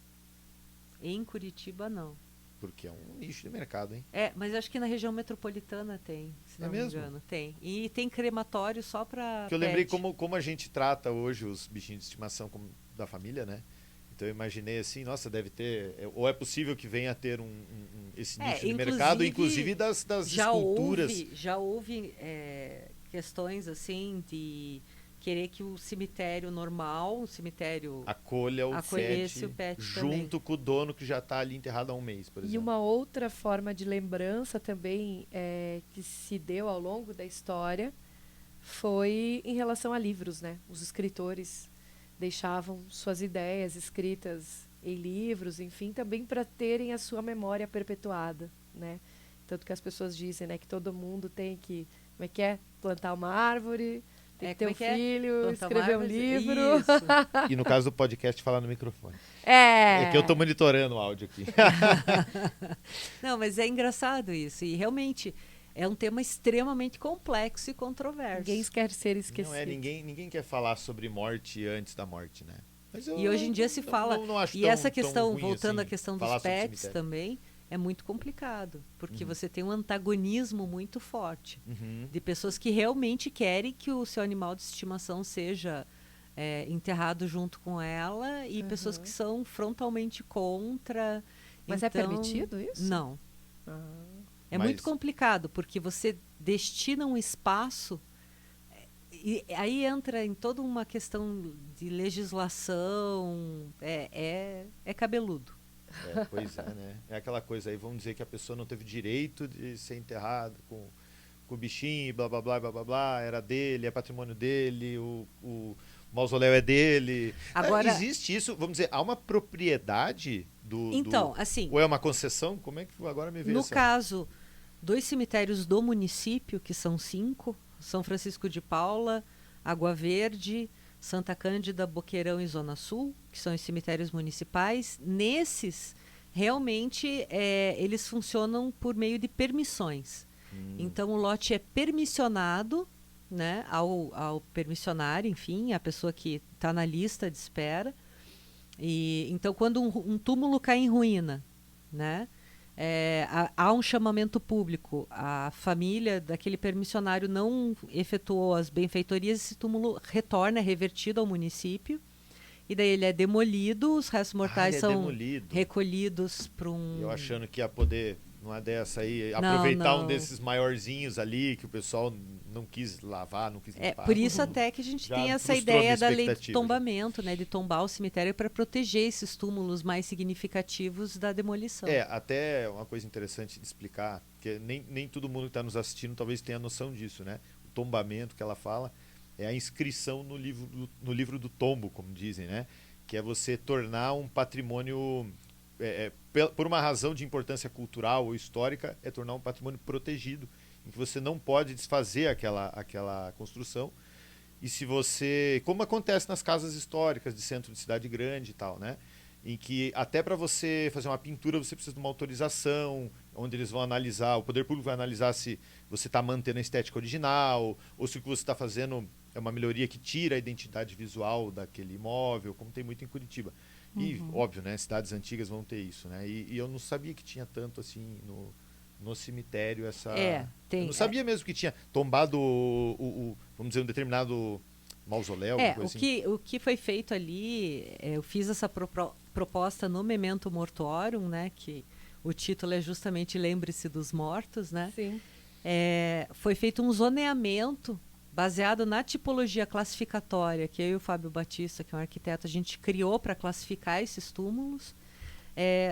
Em Curitiba, não. Porque é um nicho de mercado, hein? Mas acho que na região metropolitana tem, se É não me mesmo? engano. Tem. E tem crematório só para Porque eu lembrei como a gente trata hoje os bichinhos de estimação como da família, né? Então eu imaginei assim, nossa, deve ter... Ou é possível que venha a ter esse nicho de mercado, inclusive das esculturas. Já houve questões assim de querer que o cemitério normal, o cemitério Acolha o acolhesse o pet junto também. com o dono que já está ali enterrado há um mês, por E exemplo. uma outra forma de lembrança também que se deu ao longo da história foi em relação a livros, né? Os escritores deixavam suas ideias escritas em livros, enfim, também para terem a sua memória perpetuada, né? Tanto que as pessoas dizem, né, que todo mundo tem que, como é que é? Plantar uma árvore, tem que ter um filho, Plantar escrever um árvores, livro. Isso. E no caso do podcast, falar no microfone. É Que eu estou monitorando o áudio aqui. Não, mas é engraçado isso. E realmente é um tema extremamente complexo e controverso. Ninguém quer ser esquecido. Não ninguém quer falar sobre morte antes da morte, né? Mas E hoje em dia se fala. Não acho E tão, essa tão questão, ruim voltando assim, à questão falar dos sobre pets cemitério. também, é muito complicado. Porque você tem um antagonismo muito forte Uhum. de pessoas que realmente querem que o seu animal de estimação seja enterrado junto com ela e pessoas que são frontalmente contra. Mas então, é permitido isso? Não. Ah. É Mas- muito complicado, porque você destina um espaço e aí entra em toda uma questão de legislação, é cabeludo. Pois é, né? É aquela coisa aí, vamos dizer que a pessoa não teve direito de ser enterrado com o bichinho, blá blá blá blá blá blá, era dele, é patrimônio dele, o mausoléu é dele. Agora- Existe isso, vamos dizer, há uma propriedade do... Então, assim, Ou é uma concessão? Como é que agora me veio no essa... caso dos cemitérios do município, que são 5, São Francisco de Paula, Água Verde, Santa Cândida, Boqueirão e Zona Sul, que são os cemitérios municipais, nesses, realmente, eles funcionam por meio de permissões. Então, o lote é permissionado, né, ao permissionário, enfim, a pessoa que está na lista de espera. E, então, quando um túmulo cai em ruína, né, há um chamamento público, a família daquele permissionário não efetuou as benfeitorias, esse túmulo retorna, é revertido ao município, e daí ele é demolido, os restos mortais ele é são demolido. recolhidos para um... Eu achando que ia poder, numa dessa aí, Não, aproveitar não. um desses maiorzinhos ali, que o pessoal não quis lavar, não quis limpar. Por isso até que a gente Já tem essa frustrou ideia minha da lei de expectativa, tombamento, né, de tombar o cemitério para proteger esses túmulos mais significativos da demolição. Até uma coisa interessante de explicar, que nem todo mundo que está nos assistindo talvez tenha noção disso, né? O tombamento que ela fala é a inscrição no livro do tombo, como dizem, né? Que é você tornar um patrimônio, por uma razão de importância cultural ou histórica, é tornar um patrimônio protegido, em que você não pode desfazer aquela construção. E se você, como acontece nas casas históricas de centro de cidade grande e tal, né? Em que até para você fazer uma pintura você precisa de uma autorização, onde eles vão analisar, o poder público vai analisar se você está mantendo a estética original, ou se o que você está fazendo é uma melhoria que tira a identidade visual daquele imóvel, como tem muito em Curitiba. E, óbvio, né, cidades antigas vão ter isso, né? E eu não sabia que tinha tanto assim no cemitério essa... tem. Eu não sabia mesmo que tinha tombado vamos dizer, um determinado mausoléu, alguma coisa assim. O que foi feito ali, eu fiz essa proposta no Memento Mortuorum, né, que o título é justamente Lembre-se dos Mortos, né? Sim. Foi feito um zoneamento baseado na tipologia classificatória que eu e o Fábio Batista, que é um arquiteto, a gente criou para classificar esses túmulos.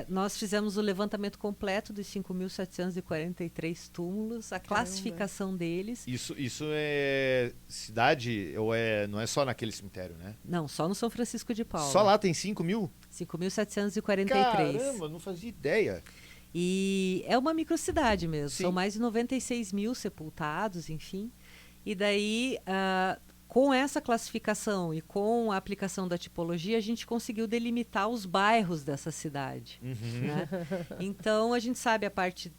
Nós fizemos o levantamento completo dos 5.743 túmulos, a classificação deles. Isso é cidade ou não é só naquele cemitério, né? Não, só no São Francisco de Paula. Só lá tem 5 mil? 5.743. Caramba, não fazia ideia. E é uma microcidade mesmo. Sim. São mais de 96 mil sepultados, enfim. E daí, com essa classificação e com a aplicação da tipologia, a gente conseguiu delimitar os bairros dessa cidade. Né? Então, a gente sabe,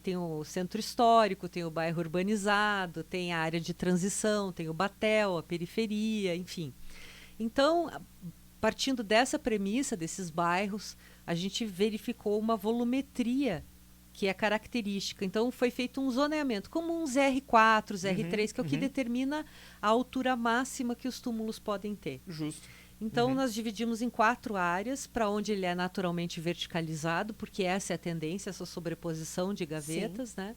tem o centro histórico, tem o bairro urbanizado, tem a área de transição, tem o batel, a periferia, enfim. Então, partindo dessa premissa, desses bairros, a gente verificou uma volumetria que é característica. Então, foi feito um zoneamento, como uns R4, R3, que é o que determina a altura máxima que os túmulos podem ter. Justo. Então, nós dividimos em 4 áreas, para onde ele é naturalmente verticalizado, porque essa é a tendência, essa sobreposição de gavetas, né?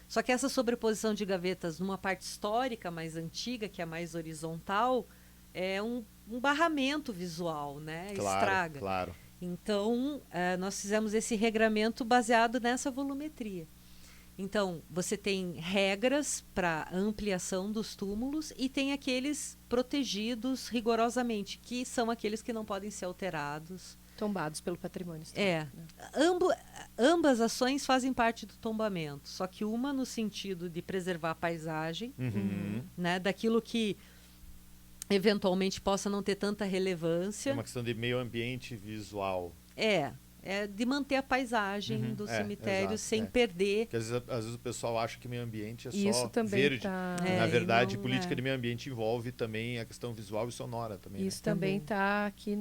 Só que essa sobreposição de gavetas numa parte histórica mais antiga, que é mais horizontal, é um barramento visual, né? Claro, estraga. Claro. Então, nós fizemos esse regramento baseado nessa volumetria. Então, você tem regras para ampliação dos túmulos e tem aqueles protegidos rigorosamente, que são aqueles que não podem ser alterados. Tombados pelo patrimônio histórico. Ambas ações fazem parte do tombamento, só que uma no sentido de preservar a paisagem, né, daquilo que eventualmente possa não ter tanta relevância. É uma questão de meio ambiente visual. É de manter a paisagem do cemitério exato, sem perder. Porque às vezes o pessoal acha que meio ambiente é Isso só também verde. tá... Na verdade, política de meio ambiente envolve também a questão visual e sonora também. Isso também está aqui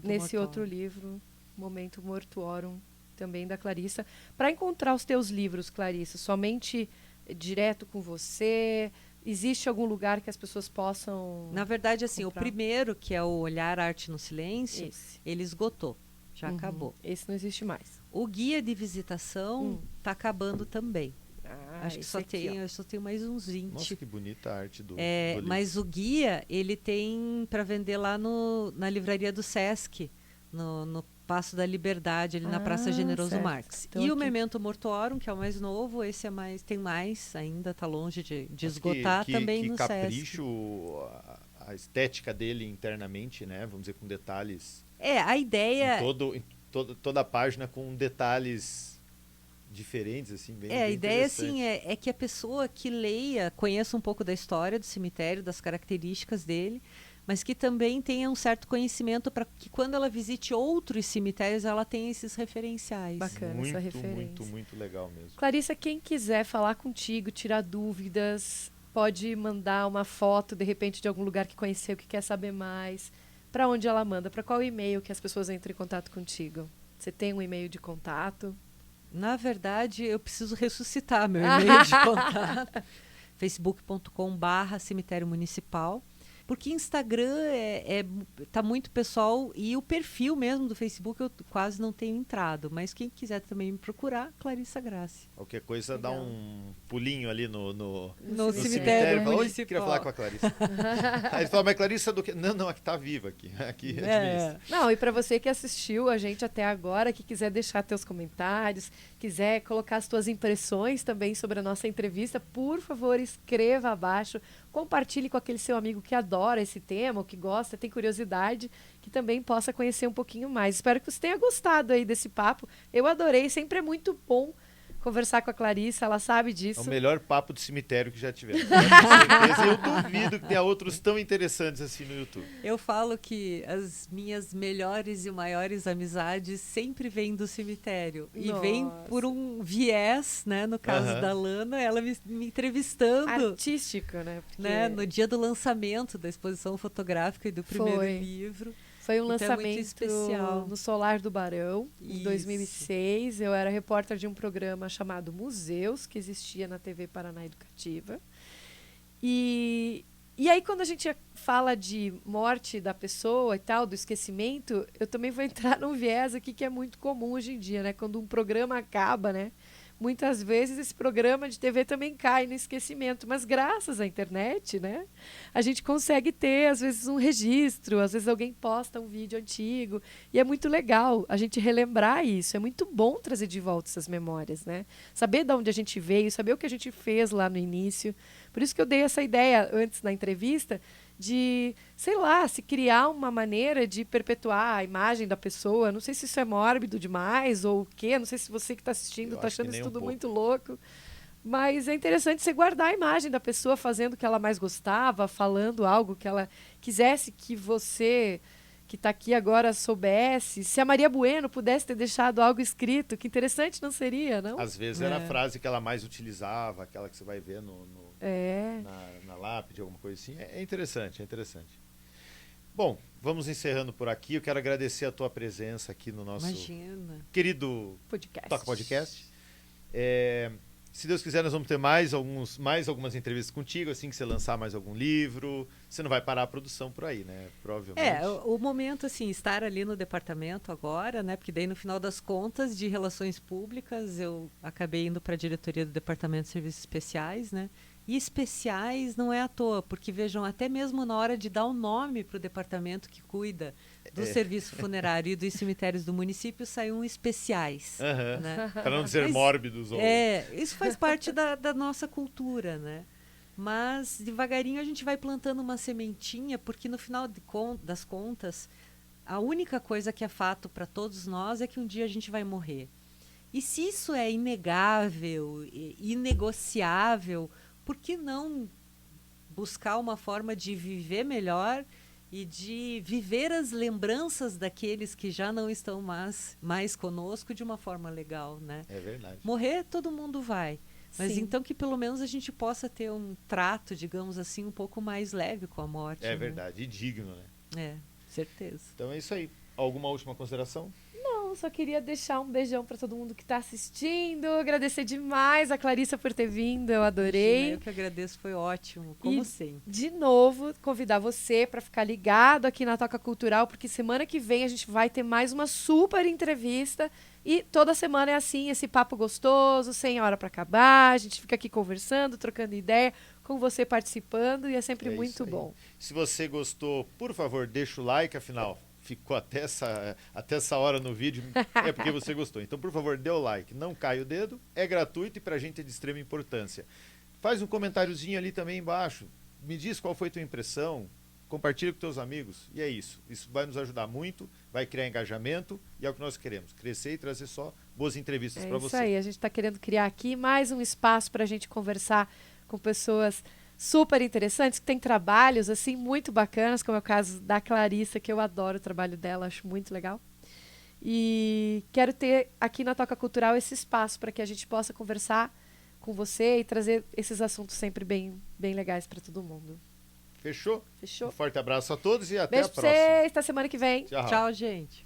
nesse outro livro, Momento Mortuorum, também da Clarissa. Para encontrar os teus livros, Clarissa, somente direto com você... Existe algum lugar que as pessoas possam... Na verdade, assim, comprar? O primeiro, que é o Olhar Arte no Silêncio, ele esgotou. Já acabou. Esse não existe mais. O guia de visitação está acabando também. Acho que aqui, só tenho mais uns 20. Nossa, que bonita a arte do livro. Mas o guia, ele tem para vender lá na livraria do Sesc, no Paço da Liberdade, ali na Praça Generoso Marques. Então, e o Memento Mortuorum, que é o mais novo, esse tem mais, ainda está longe de esgotar, também no Sesc. Que capricho a estética dele internamente, né? Vamos dizer, com detalhes... A ideia... Em toda a página com detalhes diferentes, assim, bem a ideia, assim, é que a pessoa que leia conheça um pouco da história do cemitério, das características dele, mas que também tenha um certo conhecimento para que quando ela visite outros cemitérios, ela tenha esses referenciais. Bacana essa referência. Muito legal mesmo. Clarissa, quem quiser falar contigo, tirar dúvidas, pode mandar uma foto, de repente, de algum lugar que conheceu, que quer saber mais. Para onde ela manda? Para qual e-mail que as pessoas entram em contato contigo? Você tem um e-mail de contato? Na verdade, eu preciso ressuscitar meu e-mail de contato. facebook.com/cemitério municipal. Porque Instagram tá muito pessoal e o perfil mesmo do Facebook eu quase não tenho entrado. Mas quem quiser também me procurar, Clarissa Grassi. Qualquer coisa, dá um pulinho ali no cemitério Fala, municipal. Oi, queria falar com a Clarissa. Aí ele fala, mas Clarissa do que? Não, aqui tá viva aqui Não, e para você que assistiu a gente até agora, que quiser deixar teus comentários, quiser colocar as tuas impressões também sobre a nossa entrevista, por favor, escreva abaixo. Compartilhe com aquele seu amigo que adora esse tema, ou que gosta, tem curiosidade, que também possa conhecer um pouquinho mais. Espero que você tenha gostado aí desse papo. Eu adorei, sempre é muito bom conversar com a Clarissa, ela sabe disso. É o melhor papo de cemitério que já tivemos. Com certeza, eu duvido que tenha outros tão interessantes assim no YouTube. Eu falo que as minhas melhores e maiores amizades sempre vêm do cemitério. Nossa. E vêm por um viés, né? No caso da Lana, ela me entrevistando. Artístico, né? Porque... No dia do lançamento da exposição fotográfica e do primeiro livro. Foi um então lançamento muito especial. no Solar do Barão, em 2006. Eu era repórter de um programa chamado Museus, que existia na TV Paraná Educativa. E aí, quando a gente fala de morte da pessoa e tal, do esquecimento, eu também vou entrar num viés aqui que é muito comum hoje em dia, né? Quando um programa acaba, né? Muitas vezes esse programa de TV também cai no esquecimento, mas graças à internet, né, a gente consegue ter, às vezes, um registro, às vezes alguém posta um vídeo antigo, e é muito legal a gente relembrar isso, é muito bom trazer de volta essas memórias, né, saber de onde a gente veio, saber o que a gente fez lá no início. Por isso que eu dei essa ideia antes na entrevista, de, sei lá, se criar uma maneira de perpetuar a imagem da pessoa. Não sei se isso é mórbido demais ou o quê. Não sei se você que está assistindo está achando isso tudo muito louco. Mas é interessante você guardar a imagem da pessoa fazendo o que ela mais gostava, falando algo que ela quisesse que você, que está aqui agora, soubesse. Se a Maria Bueno pudesse ter deixado algo escrito, que interessante não seria, não? Às vezes era a frase que ela mais utilizava, aquela que você vai ver na lápide, alguma coisa assim. É interessante, é interessante. Bom, vamos encerrando por aqui. Eu quero agradecer a tua presença aqui no nosso querido podcast. Toca Podcast. Se Deus quiser, nós vamos ter mais algumas entrevistas contigo, assim que você lançar mais algum livro. Você não vai parar a produção por aí, né? Provavelmente. O momento, assim, estar ali no departamento agora, né? Porque daí, no final das contas, de relações públicas, eu acabei indo para a diretoria do Departamento de Serviços Especiais, né? E especiais não é à toa, porque vejam, até mesmo na hora de dar um nome para o departamento que cuida do serviço funerário e dos cemitérios do município, saíram especiais. Né? Para não dizer mórbidos. Isso faz parte da nossa cultura, né? Mas devagarinho a gente vai plantando uma sementinha, porque no final das contas, a única coisa que é fato para todos nós é que um dia a gente vai morrer. E se isso é inegável, inegociável, por que não buscar uma forma de viver melhor e de viver as lembranças daqueles que já não estão mais conosco de uma forma legal, né? É verdade. Morrer todo mundo vai, mas Sim. então que pelo menos a gente possa ter um trato, digamos assim, um pouco mais leve com a morte. É verdade, e digno, né? Certeza. Então é isso aí. Alguma última consideração? Não, só queria deixar um beijão para todo mundo que está assistindo. Agradecer demais a Clarissa por ter vindo, eu adorei. Imagina, eu que agradeço, foi ótimo, como sempre. De novo, convidar você para ficar ligado aqui na Toca Cultural, porque semana que vem a gente vai ter mais uma super entrevista. E toda semana é assim, esse papo gostoso, sem hora para acabar. A gente fica aqui conversando, trocando ideia, com você participando, e é sempre muito bom. Se você gostou, por favor, deixa o like, afinal ficou até essa hora no vídeo, é porque você gostou. Então, por favor, dê o like, não cai o dedo, é gratuito e pra gente é de extrema importância. Faz um comentáriozinho ali também embaixo, me diz qual foi a tua impressão, compartilha com teus amigos, e é isso. Isso vai nos ajudar muito, vai criar engajamento, e é o que nós queremos, crescer e trazer só boas entrevistas para você. É isso aí, a gente está querendo criar aqui mais um espaço para a gente conversar com pessoas super interessantes, que têm trabalhos assim muito bacanas, como é o caso da Clarissa, que eu adoro o trabalho dela, acho muito legal. E quero ter aqui na Toca Cultural esse espaço para que a gente possa conversar com você e trazer esses assuntos sempre bem legais para todo mundo. Fechou? Fechou. Um forte abraço a todos e até Beijo a próxima. Beijo pra vocês, até semana que vem. Tchau, Tchau, gente.